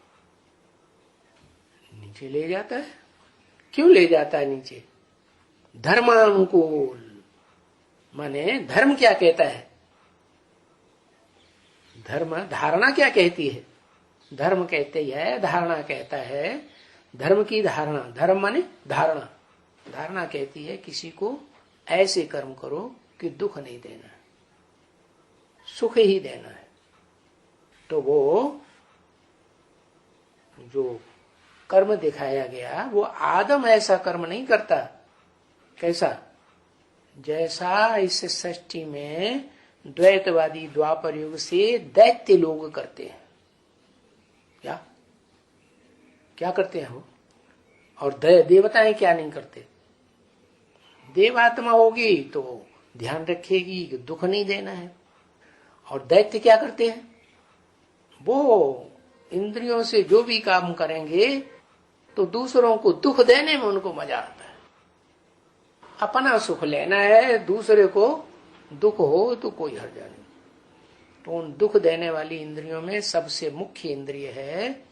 नीचे ले जाता है। क्यों ले जाता है नीचे? धर्मानुकूल। माने धर्म क्या कहता है? धर्म धारणा क्या कहती है? धर्म कहते है, धारणा कहता है, धर्म की धारणा, धर्म माने धारणा, धारणा कहती है किसी को ऐसे कर्म करो कि दुख नहीं देना, सुख ही देना है। तो वो जो कर्म दिखाया गया वो आदम ऐसा कर्म नहीं करता। कैसा? जैसा इस सृष्टि में द्वैतवादी द्वापर युग से दैत्य लोग करते हैं। क्या क्या करते हैं वो? और देवताएं क्या नहीं करते? देवात्मा होगी तो ध्यान रखेगी कि दुख नहीं देना है। और दैत्य क्या करते हैं? वो इंद्रियों से जो भी काम करेंगे तो दूसरों को दुख देने में उनको मजा आता है। अपना सुख लेना है, दूसरे को दुख हो तो कोई हर्जा नहीं। तो उन दुख देने वाली इंद्रियों में सबसे मुख्य इंद्रिय है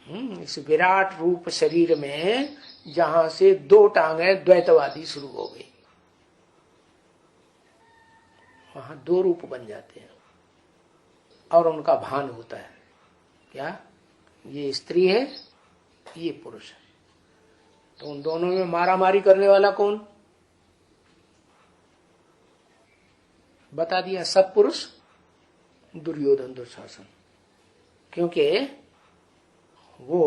इस विराट रूप शरीर में, जहां से 2 टांगे द्वैतवादी शुरू हो गई, वहां 2 रूप बन जाते हैं और उनका भान होता है। क्या? ये स्त्री है, ये पुरुष है। तो उन दोनों में मारामारी करने वाला कौन? बता दिया, सब पुरुष, दुर्योधन दुशासन। क्योंकि वो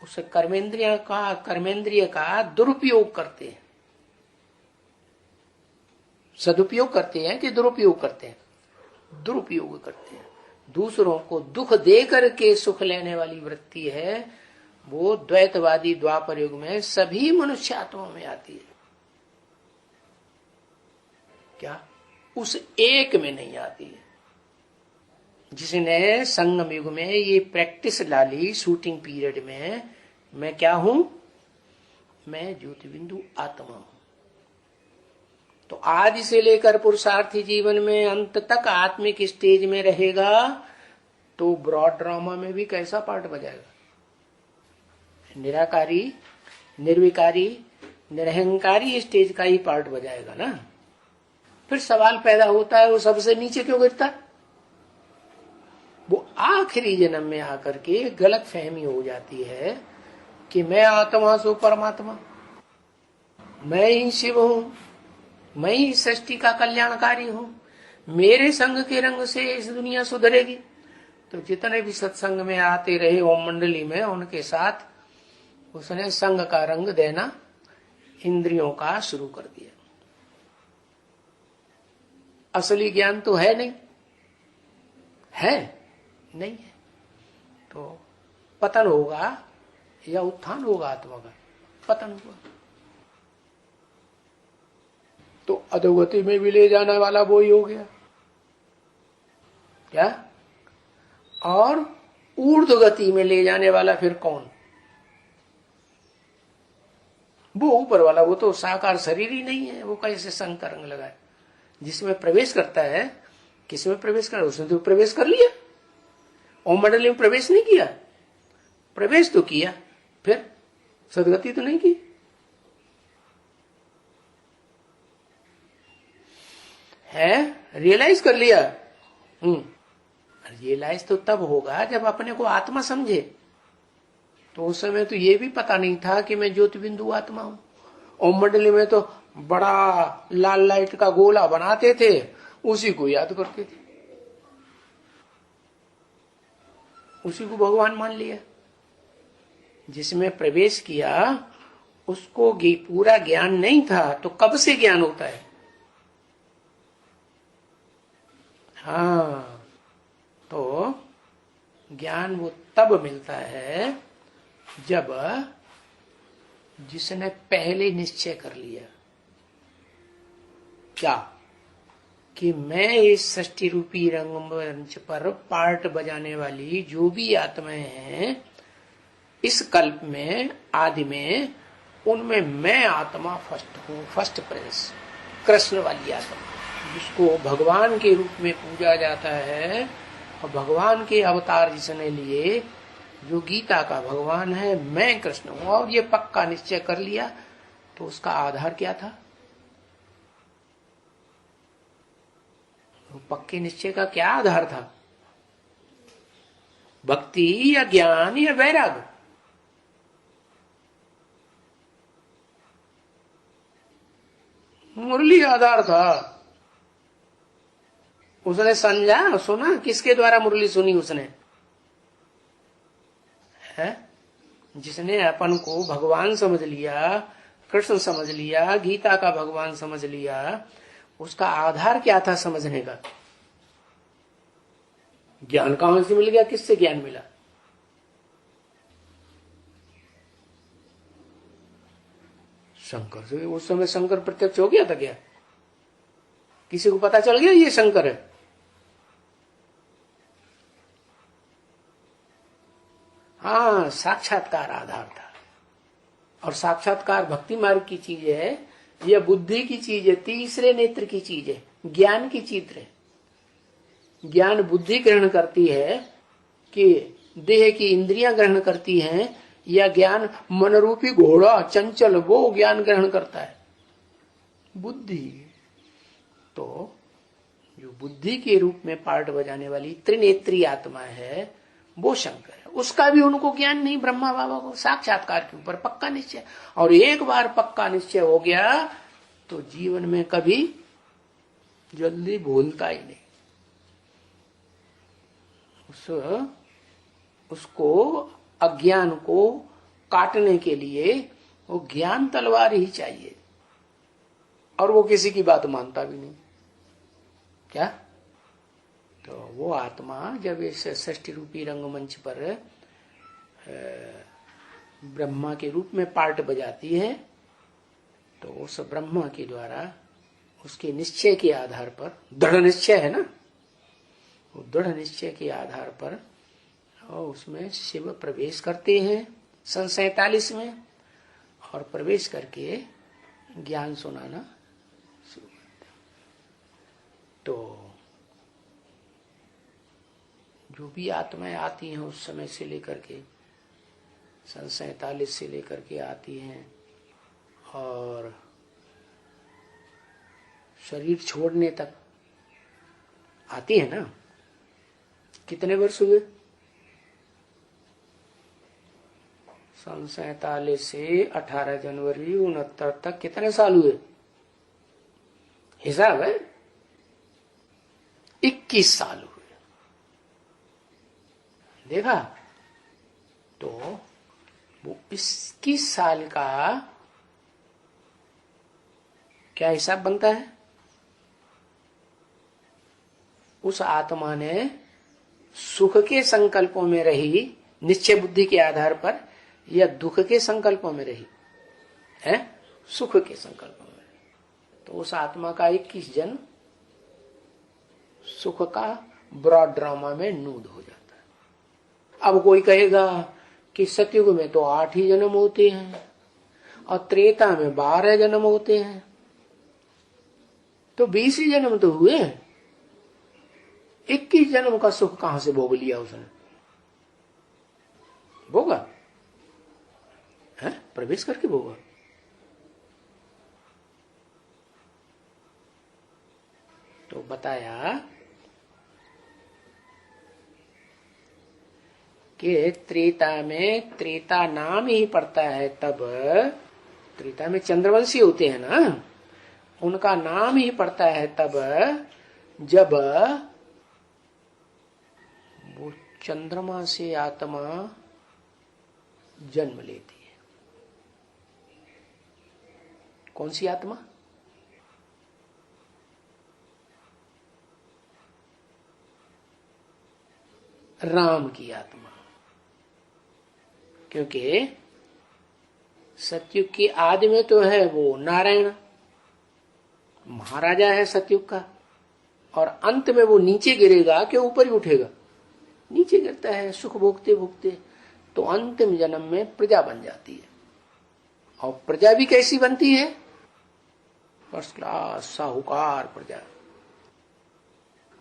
उस कर्मेंद्रिय का दुरुपयोग करते हैं। सदुपयोग करते हैं कि दुरुपयोग करते हैं? दुरुपयोग करते हैं। दूसरों को दुख दे करके सुख लेने वाली वृत्ति है, वो द्वैतवादी द्वापर युग में सभी मनुष्य आत्माओं में आती है। क्या? उस एक में नहीं आती है। जिसने संगम युग में ये प्रैक्टिस डाली शूटिंग पीरियड में, मैं क्या हूं? मैं ज्योतिबिंदु आत्मा हूं। तो आज से लेकर पुरुषार्थी जीवन में अंत तक आत्मिक स्टेज में रहेगा तो ब्रॉड ड्रामा में भी कैसा पार्ट बजाएगा? निराकारी, निर्विकारी, निरहंकारी स्टेज का ही पार्ट बजाएगा ना। फिर सवाल पैदा होता है, वो सबसे नीचे क्यों गिरता? वो आखिरी जन्म में आकर के गलत फहमी हो जाती है कि मैं आत्मा सो परमात्मा, मैं ही शिव हूं, मैं ही सृष्टि का कल्याणकारी हूं, मेरे संग के रंग से इस दुनिया सुधरेगी। तो जितने भी सत्संग में आते रहे ओम मंडली में, उनके साथ उसने संग का रंग देना इंद्रियों का शुरू कर दिया। असली ज्ञान तो है नहीं, है नहीं है। तो पतन होगा या उत्थान होगा? आत्मा का पतन हुआ तो अधोगति में भी ले जाने वाला वो ही हो गया। क्या? और ऊर्ध्वगति में ले जाने वाला फिर कौन? वो ऊपर वाला, वो तो साकार शरीर ही नहीं है। वो कैसे संग का रंग लगाए? जिसमें प्रवेश करता है, किसमें प्रवेश कर? उसने तो प्रवेश कर लिया। ओम मंडली में प्रवेश नहीं किया, प्रवेश तो किया, फिर सदगति तो नहीं की। है रियलाइज कर लिया। रियलाइज तो तब होगा जब अपने को आत्मा समझे। तो उस समय तो ये भी पता नहीं था कि मैं ज्योतिबिंदु आत्मा हूं। ओम मंडली में तो बड़ा लाल लाइट का गोला बनाते थे, उसी को याद करते थे, उसी को भगवान मान लिया। जिसमें प्रवेश किया उसको पूरा ज्ञान नहीं था, तो कब से ज्ञान होता है? हाँ, तो ज्ञान वो तब मिलता है जब जिसने पहले निश्चय कर लिया। क्या? कि मैं इस सृष्टि रूपी रंगमंच पर पार्ट बजाने वाली जो भी आत्माएं हैं इस कल्प में, आदि में, उनमें मैं आत्मा फर्स्ट हूं, फर्स्ट प्रेस, कृष्ण वाली आत्मा, जिसको भगवान के रूप में पूजा जाता है। और भगवान के अवतार जिसने लिए, जो गीता का भगवान है, मैं कृष्ण हूं, और ये पक्का निश्चय कर लिया। तो उसका आधार क्या था? पक्के निश्चय का क्या आधार था? भक्ति या ज्ञान या वैराग? मुरली आधार था। उसने समझा, सुना, किसके द्वारा मुरली सुनी उसने? है जिसने अपन को भगवान समझ लिया, कृष्ण समझ लिया, गीता का भगवान समझ लिया, उसका आधार क्या था समझने का? ज्ञान कहां से मिल गया? किससे ज्ञान मिला? शंकर से। उस समय शंकर प्रत्यक्ष हो गया था क्या? किसी को पता चल गया ये शंकर है? हाँ, साक्षात्कार आधार था। और साक्षात्कार भक्ति मार्ग की चीज है, यह बुद्धि की चीज है, तीसरे नेत्र की चीज है, ज्ञान की चीज है। ज्ञान बुद्धि ग्रहण करती है कि देह की इंद्रियां ग्रहण करती हैं, या ज्ञान मनरूपी घोड़ा चंचल वो ज्ञान ग्रहण करता है? बुद्धि। तो जो बुद्धि के रूप में पार्ट बजाने वाली त्रिनेत्री आत्मा है वो शंकर है। उसका भी उनको ज्ञान नहीं, ब्रह्मा बाबा को साक्षात्कार के ऊपर पक्का निश्चय। और एक बार पक्का निश्चय हो गया तो जीवन में कभी जल्दी भूलता ही नहीं। उसको अज्ञान को काटने के लिए वो ज्ञान तलवार ही चाहिए। और वो किसी की बात मानता भी नहीं। क्या? तो वो आत्मा जब इस षष्ठी रूपी रंगमंच पर ब्रह्मा के रूप में पार्ट बजाती है तो उस ब्रह्मा के द्वारा उसके निश्चय के आधार पर, दृढ़ निश्चय है ना, वो दृढ़ निश्चय के आधार पर और उसमें शिव प्रवेश करते हैं सन 47 में, और प्रवेश करके ज्ञान सुनाना शुरू करते हैं। तो जो भी आत्माएं आती हैं उस समय से लेकर के सन 47 से लेकर के आती हैं, और शरीर छोड़ने तक आती है ना। कितने वर्ष हुए? सन 47 से 18 जनवरी 69 तक कितने साल हुए? हिसाब है, 21 साल हुए। देखा? तो वो 21 साल का क्या हिसाब बनता है? उस आत्मा ने सुख के संकल्पों में रही निश्चय बुद्धि के आधार पर, या दुख के संकल्पों में रही है? सुख के संकल्पों में। तो उस आत्मा का 21 जन्म सुख का ब्रॉड ड्रामा में नूद हो जाता है। अब कोई कहेगा कि सतयुग में तो 8 ही जन्म होते हैं और त्रेता में 12 जन्म होते हैं, तो 20 ही जन्म तो हुए। 21 जन्म का सुख कहां से भोग लिया उसने? भोगा है? प्रवेश करके भोगा। तो बताया कि त्रेता में, त्रेता नाम ही पड़ता है तब, त्रेता में चंद्रवंशी होते हैं ना, उनका नाम ही पड़ता है तब जब वो चंद्रमा से आत्मा जन्म लेती है। कौन सी आत्मा? राम की आत्मा। क्योंकि सतयुग की आदि में तो है वो नारायण, महाराजा है सतयुग का, और अंत में वो नीचे गिरेगा कि ऊपर ही उठेगा? नीचे गिरता है सुख भोगते भोगते। तो अंतिम जन्म में प्रजा बन जाती है। और प्रजा भी कैसी बनती है? फर्स्ट क्लास साहूकार प्रजा।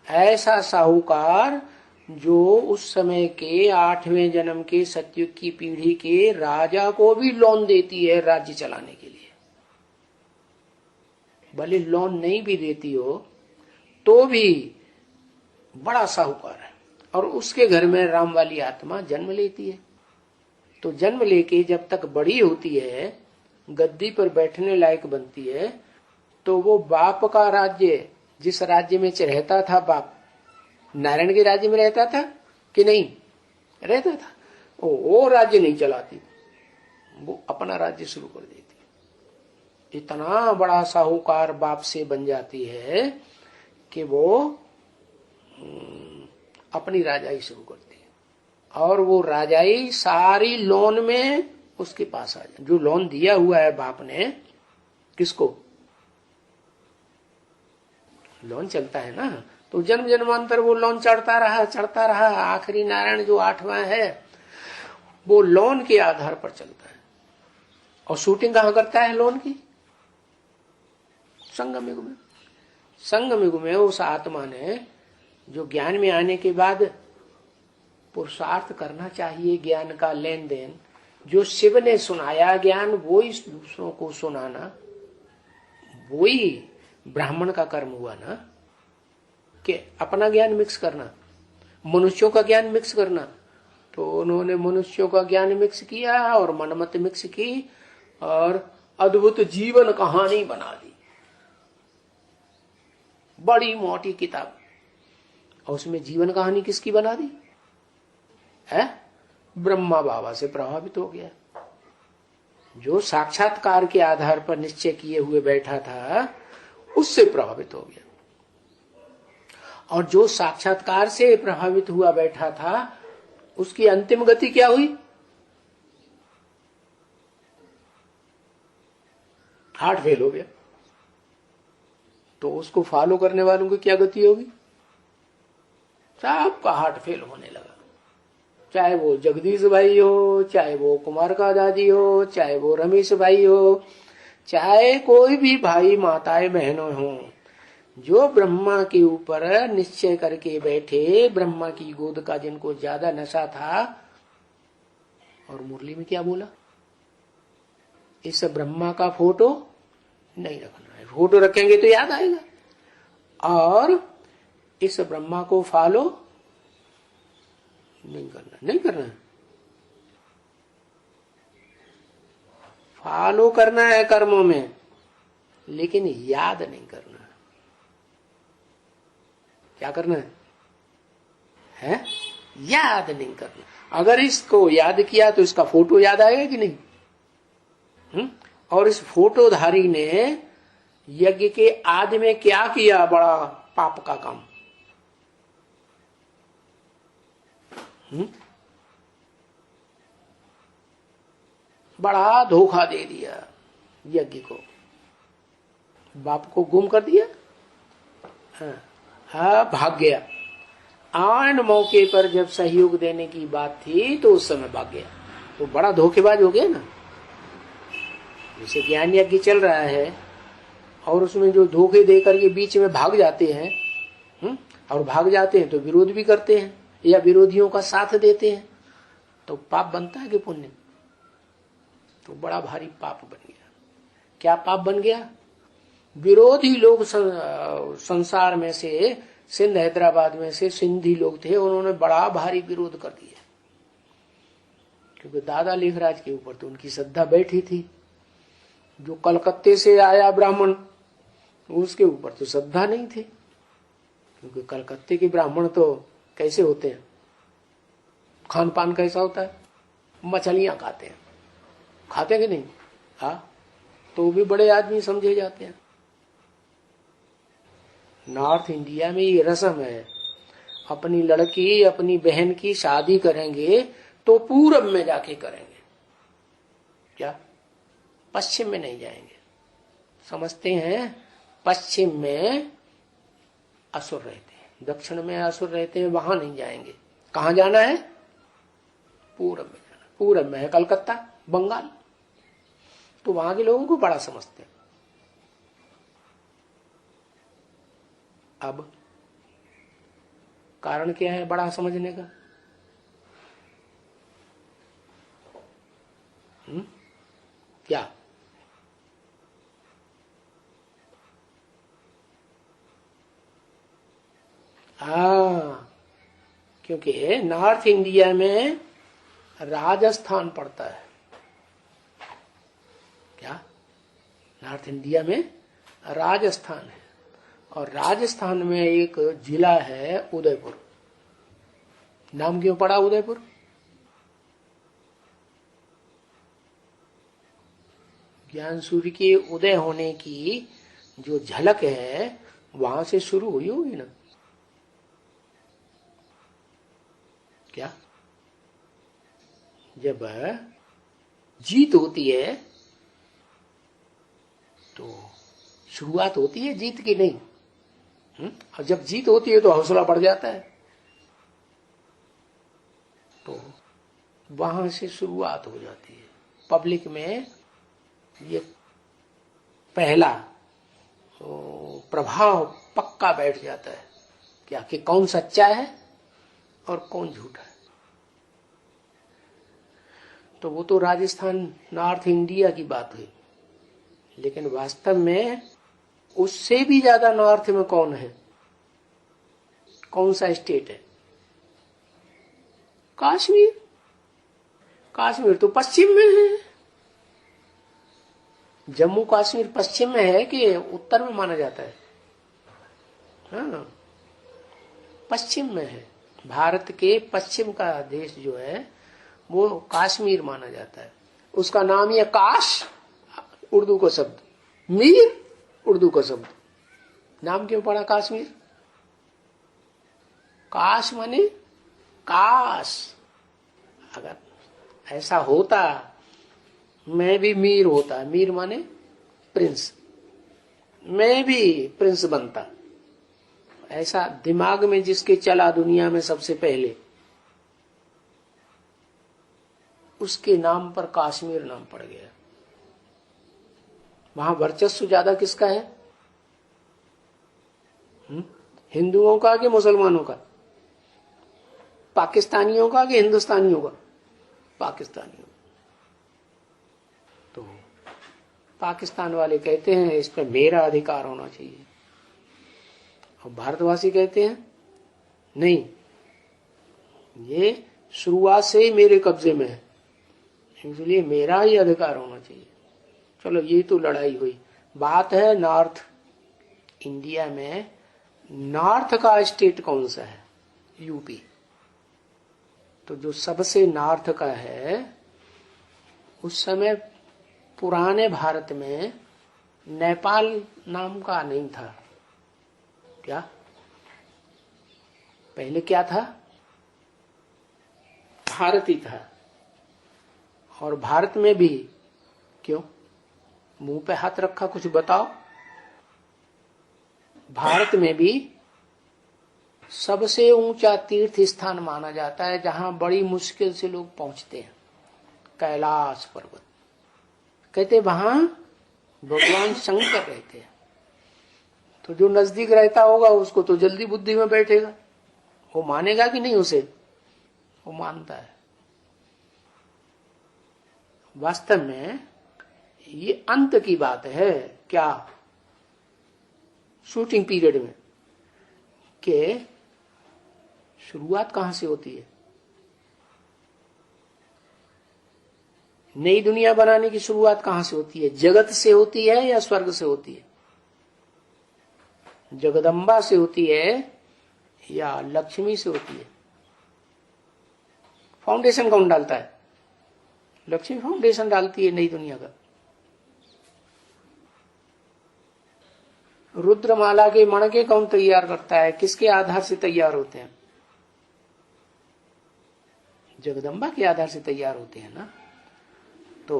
ऐसा साहूकार जो उस समय के 8वें जन्म के सतयुग की पीढ़ी के राजा को भी लोन देती है राज्य चलाने के लिए। भले लोन नहीं भी देती हो तो भी बड़ा साहूकार है। और उसके घर में राम वाली आत्मा जन्म लेती है। तो जन्म लेके जब तक बड़ी होती है, गद्दी पर बैठने लायक बनती है, तो वो बाप का राज्य, जिस राज्य में रहता था बाप, नारायण के राज्य में रहता था कि नहीं रहता था? वो राज्य नहीं चलाती, वो अपना राज्य शुरू कर देती। इतना बड़ा साहूकार बाप से बन जाती है कि वो अपनी राजाई शुरू करती है, और वो राजाई सारी लोन में उसके पास आ जाए। जो लोन दिया हुआ है बाप ने, किसको? लोन चलता है ना, तो जन्म जन्मांतर वो लोन चढ़ता रहा। आखिरी नारायण जो 8वां है वो लोन के आधार पर चलता है। और शूटिंग कहां करता है लोन की? संगम युग में। संगम युग में उस आत्मा ने जो ज्ञान में आने के बाद पुरुषार्थ करना चाहिए, ज्ञान का लेन देन, जो शिव ने सुनाया ज्ञान वही दूसरों को सुनाना, वही ब्राह्मण का कर्म हुआ ना। कि अपना ज्ञान मिक्स करना, मनुष्यों का ज्ञान मिक्स करना, तो उन्होंने मनुष्यों का ज्ञान मिक्स किया और मनमत मिक्स की और अद्भुत जीवन कहानी बना दी, बड़ी मोटी किताब। और उसमें जीवन कहानी किसकी बना दी है? ब्रह्मा बाबा से प्रभावित हो गया। जो साक्षात्कार के आधार पर निश्चय किए हुए बैठा था उससे प्रभावित हो गया। और जो साक्षात्कार से प्रभावित हुआ बैठा था उसकी अंतिम गति क्या हुई? हार्ट फेल हो गया। तो उसको फॉलो करने वालों की क्या गति होगी? सबका हार्ट फेल होने लगा। चाहे वो जगदीश भाई हो, चाहे वो कुमार का दादी हो, चाहे वो रमेश भाई हो, चाहे कोई भी भाई माताएं बहनों हो, जो ब्रह्मा के ऊपर निश्चय करके बैठे, ब्रह्मा की गोद का जिनको ज्यादा नशा था। और मुरली में क्या बोला? इस ब्रह्मा का फोटो नहीं रखना है, फोटो रखेंगे तो याद आएगा। और इस ब्रह्मा को फॉलो नहीं करना। फॉलो करना है कर्मों में, लेकिन याद नहीं करना। क्या करना है? याद नहीं करना। अगर इसको याद किया तो इसका फोटो याद आएगा कि नहीं? और इस फोटोधारी ने यज्ञ के आदि में क्या किया? बड़ा पाप का काम। बड़ा धोखा दे दिया यज्ञ को, बाप को गुम कर दिया। हाँ, भाग गया। आन मौके पर जब सहयोग देने की बात थी तो उस समय भाग गया, तो बड़ा धोखेबाज हो गया ना। जैसे ज्ञान यज्ञ चल रहा है और उसमें जो धोखे देकर के बीच में भाग जाते हैं, और भाग जाते हैं तो विरोध भी करते हैं या विरोधियों का साथ देते हैं, तो पाप बनता है कि पुण्य? तो बड़ा भारी पाप बन गया। क्या पाप बन गया? विरोधी लोग संसार में से, सिंध हैदराबाद में से सिंधी लोग थे, उन्होंने बड़ा भारी विरोध कर दिया। क्योंकि दादा लेखराज के ऊपर तो उनकी श्रद्धा बैठी थी। जो कलकत्ते से आया ब्राह्मण, उसके ऊपर तो श्रद्धा नहीं थी। क्योंकि कलकत्ते के ब्राह्मण तो कैसे होते हैं, खान पान कैसा होता है? मछलियां खाते हैं, खाते कि नहीं? हाँ, तो भी बड़े आदमी समझे जाते हैं। नॉर्थ इंडिया में ये रस्म है, अपनी लड़की अपनी बहन की शादी करेंगे तो पूरब में जाके करेंगे, क्या पश्चिम में नहीं जाएंगे। समझते हैं पश्चिम में असुर रहते हैं, दक्षिण में असुर रहते हैं, वहां नहीं जाएंगे। कहां जाना है? पूरब में जाना। पूरब में है कलकत्ता, बंगाल, तो वहां के लोगों को बड़ा समझते हैं। अब कारण क्या है बड़ा समझने का? क्या? क्योंकि नॉर्थ इंडिया में राजस्थान पड़ता है। क्या? नॉर्थ इंडिया में राजस्थान है, और राजस्थान में एक जिला है उदयपुर। नाम क्यों पड़ा उदयपुर? ज्ञान सूर्य के उदय होने की जो झलक है वहां से शुरू हुई होगी ना। क्या जब जीत होती है तो शुरुआत होती है जीत की, नहीं। और जब जीत होती है तो हौसला बढ़ जाता है, तो वहां से शुरुआत हो जाती है। पब्लिक में ये पहला प्रभाव पक्का बैठ जाता है क्या, कि कौन सच्चा है और कौन झूठा है। तो वो तो राजस्थान नॉर्थ इंडिया की बात हुई, लेकिन वास्तव में उससे भी ज्यादा नॉर्थ में कौन है, कौन सा स्टेट है? कश्मीर। कश्मीर तो पश्चिम में है। जम्मू कश्मीर पश्चिम में है कि उत्तर में माना जाता है? हाँ, पश्चिम में है। भारत के पश्चिम का देश जो है वो कश्मीर माना जाता है। उसका नाम ये काश, उर्दू का शब्द, मीर उर्दू का शब्द। नाम क्यों पड़ा कश्मीर? काश माने काश। अगर ऐसा होता मैं भी मीर होता, मीर माने प्रिंस, मैं भी प्रिंस बनता, ऐसा दिमाग में जिसके चला दुनिया में सबसे पहले, उसके नाम पर कश्मीर नाम पड़ गया। वहां वर्चस्व ज्यादा किसका है? हिंदुओं का कि मुसलमानों का? पाकिस्तानियों का कि हिंदुस्तानियों का? पाकिस्तानियों। तो पाकिस्तान वाले कहते हैं इस पर मेरा अधिकार होना चाहिए, और भारतवासी कहते हैं नहीं, ये शुरुआत से ही मेरे कब्जे में है, इसलिए मेरा ही अधिकार होना चाहिए। चलो ये तो लड़ाई हुई। बात है नॉर्थ इंडिया में, नॉर्थ का स्टेट कौन सा है? यूपी। तो जो सबसे नॉर्थ का है, उस समय पुराने भारत में नेपाल नाम का नहीं था। क्या पहले क्या था? भारत ही था। और भारत में भी क्यों? मुंह पे हाथ रखा, कुछ बताओ। भारत में भी सबसे ऊंचा तीर्थ स्थान माना जाता है, जहां बड़ी मुश्किल से लोग पहुंचते हैं, कैलाश पर्वत। कहते वहां भगवान शंकर रहते हैं। तो जो नजदीक रहता होगा उसको तो जल्दी बुद्धि में बैठेगा, वो मानेगा कि नहीं उसे? वो मानता है। वास्तव में ये अंत की बात है। क्या? शूटिंग पीरियड में के शुरुआत कहां से होती है? नई दुनिया बनाने की शुरुआत कहां से होती है? जगत से होती है या स्वर्ग से होती है? जगदम्बा से होती है या लक्ष्मी से होती है? फाउंडेशन कौन डालता है? लक्ष्मी फाउंडेशन डालती है नई दुनिया का। रुद्रमाला के मणके कौन तैयार करता है? किसके आधार से तैयार होते हैं? जगदम्बा के आधार से तैयार होते हैं ना। तो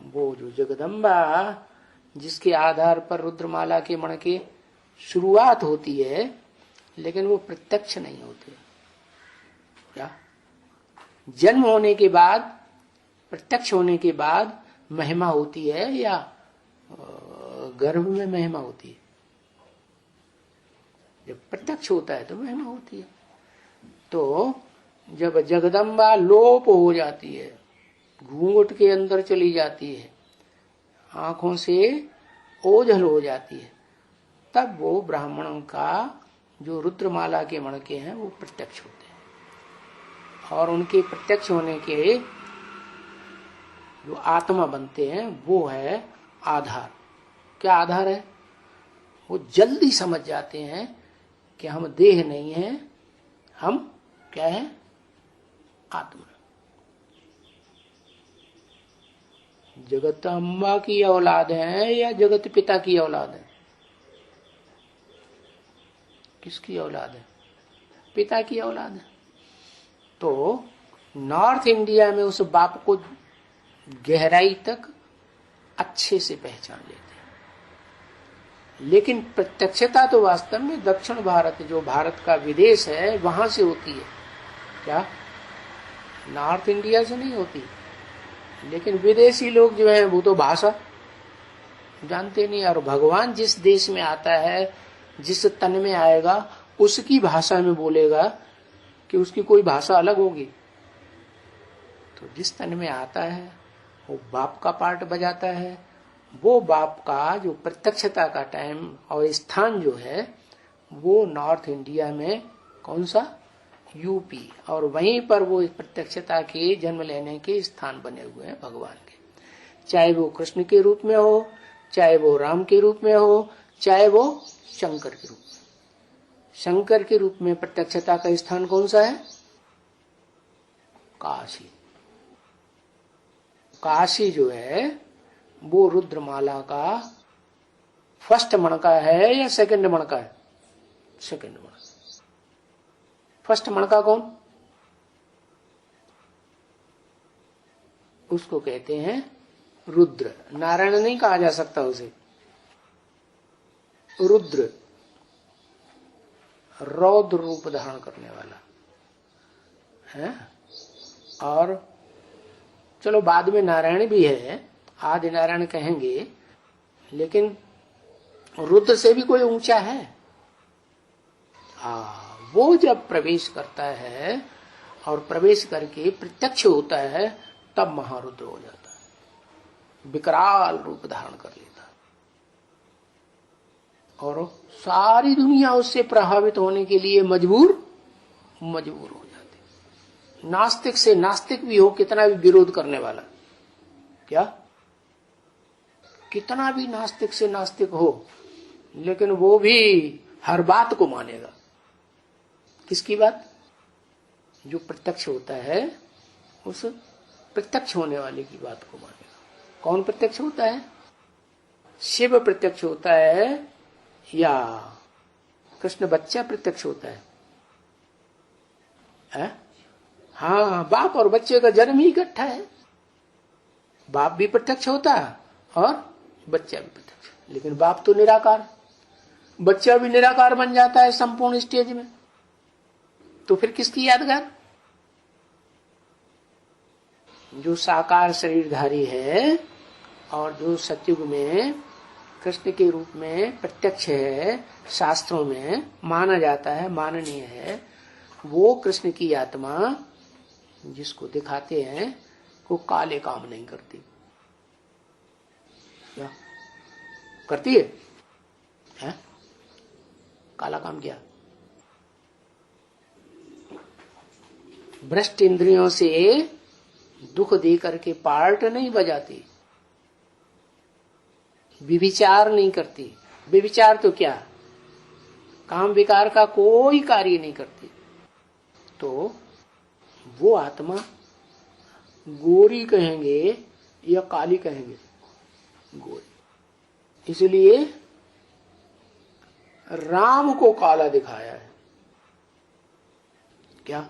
वो जो जगदम्बा जिसके आधार पर रुद्रमाला के मणके शुरुआत होती है, लेकिन वो प्रत्यक्ष नहीं होते। क्या? जन्म होने के बाद, प्रत्यक्ष होने के बाद महिमा होती है या गर्भ में महिमा होती है? जब प्रत्यक्ष होता है तो महिमा होती है। तो जब जगदम्बा लोप हो जाती है, घूंघट के अंदर चली जाती है, आंखों से ओझल हो जाती है, तब वो ब्राह्मणों का जो रुद्रमाला के मणके हैं वो प्रत्यक्ष होते हैं। और उनके प्रत्यक्ष होने के जो आत्मा बनते हैं वो है आधार। क्या आधार है? वो जल्दी समझ जाते हैं कि हम देह नहीं है, हम क्या है? आत्मा। जगत अम्बा की औलाद है या जगत पिता की औलाद है? किसकी औलाद है? पिता की औलाद है। तो नॉर्थ इंडिया में उस बाप को गहराई तक अच्छे से पहचान लेते हैं, लेकिन प्रत्यक्षता तो वास्तव में दक्षिण भारत, जो भारत का विदेश है, वहां से होती है। क्या? नॉर्थ इंडिया से नहीं होती। लेकिन विदेशी लोग जो है वो तो भाषा जानते नहीं, और भगवान जिस देश में आता है, जिस तन में आएगा, उसकी भाषा में बोलेगा कि उसकी कोई भाषा अलग होगी। तो जिस तन में आता है वो बाप का पार्ट बजाता है। वो बाप का जो प्रत्यक्षता का टाइम और स्थान जो है वो नॉर्थ इंडिया में कौन सा? यूपी। और वहीं पर वो प्रत्यक्षता के जन्म लेने के स्थान बने हुए हैं भगवान के। चाहे वो कृष्ण के रूप में हो, चाहे वो राम के रूप में हो, चाहे वो शंकर के रूप में। शंकर के रूप में प्रत्यक्षता का स्थान कौन सा है? काशी। काशी जो है वो रुद्रमाला का फर्स्ट मणका है या सेकंड मणका है? सेकंड मणका। फर्स्ट मणका कौन? उसको कहते हैं रुद्र। नारायण नहीं कहा जा सकता उसे, रुद्र, रौद्र रूप धारण करने वाला है। और चलो बाद में नारायण भी है, आदि नारायण कहेंगे, लेकिन रुद्र से भी कोई ऊंचा है? वो जब प्रवेश करता है और प्रवेश करके प्रत्यक्ष होता है, तब महारुद्र हो जाता है, विकराल रूप धारण कर लेता है। और सारी दुनिया उससे प्रभावित होने के लिए मजबूर हो जाती। नास्तिक से नास्तिक भी हो, कितना भी विरोध करने वाला, क्या कितना भी नास्तिक से नास्तिक हो, लेकिन वो भी हर बात को मानेगा। किसकी बात? जो प्रत्यक्ष होता है उस प्रत्यक्ष होने वाले की बात को मानेगा। कौन प्रत्यक्ष होता है? शिव प्रत्यक्ष होता है या कृष्ण बच्चा प्रत्यक्ष होता है? हाँ, बाप और बच्चे का जन्म ही इकट्ठा है। बाप भी प्रत्यक्ष होता है और बच्चा भी प्रत्यक्ष, लेकिन बाप तो निराकार, बच्चा भी निराकार बन जाता है संपूर्ण स्टेज में। तो फिर किसकी यादगार? जो साकार शरीरधारी है और जो सतयुग में कृष्ण के रूप में प्रत्यक्ष है, शास्त्रों में माना जाता है, माननीय है, वो कृष्ण की आत्मा जिसको दिखाते हैं वो काले काम नहीं करती। क्या करती है? काला काम क्या? भ्रष्ट इंद्रियों से दुख दे करके पार्ट नहीं बजाती, विविचार नहीं करती। विविचार तो क्या? काम विकार का कोई कार्य नहीं करती। तो वो आत्मा गोरी कहेंगे या काली कहेंगे? गोरी। इसलिए राम को काला दिखाया है। क्या?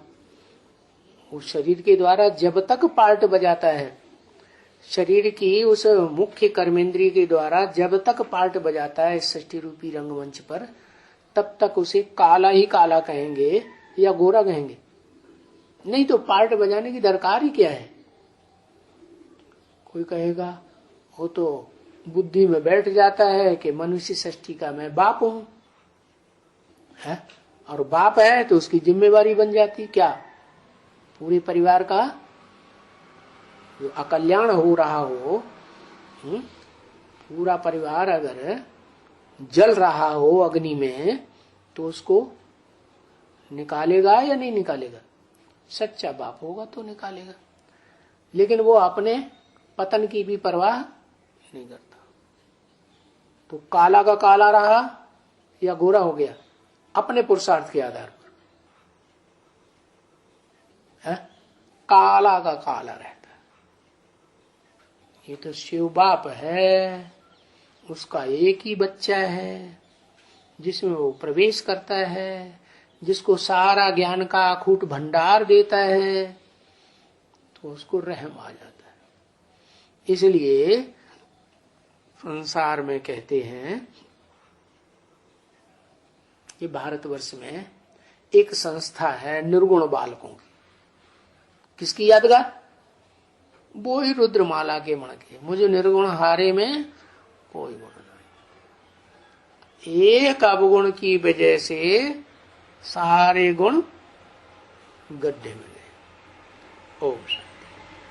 उस शरीर के द्वारा जब तक पार्ट बजाता है, शरीर की उस मुख्य कर्मेंद्रिय के द्वारा जब तक पार्ट बजाता है सृष्टि रूपी रंगमंच पर, तब तक उसे काला ही काला कहेंगे या गोरा कहेंगे? नहीं तो पार्ट बजाने की दरकार ही क्या है? कोई कहेगा वो तो बुद्धि में बैठ जाता है कि मनुष्य सृष्टि का मैं बाप हूं, है? और बाप है तो उसकी जिम्मेवारी बन जाती क्या? पूरे परिवार का जो अकल्याण हो रहा हो, पूरा परिवार अगर जल रहा हो अग्नि में, तो उसको निकालेगा या नहीं निकालेगा? सच्चा बाप होगा तो निकालेगा, लेकिन वो अपने पतन की भी परवाह नहीं करता। तो काला का काला रहा या गोरा हो गया अपने पुरुषार्थ के आधार पर है? काला का काला रहता है। ये तो शिव बाप है, उसका एक ही बच्चा है जिसमें वो प्रवेश करता है, जिसको सारा ज्ञान का अखूट भंडार देता है, तो उसको रहम आ जाता है। इसलिए संसार में कहते हैं कि भारतवर्ष में एक संस्था है निर्गुण बालकों की। किसकी यादगार? वो ही रुद्रमाला के मण के, मुझे निर्गुण हारे में कोई गुण नहीं। एक अवगुण की वजह से सारे गुण गड्ढे में गए। ओम।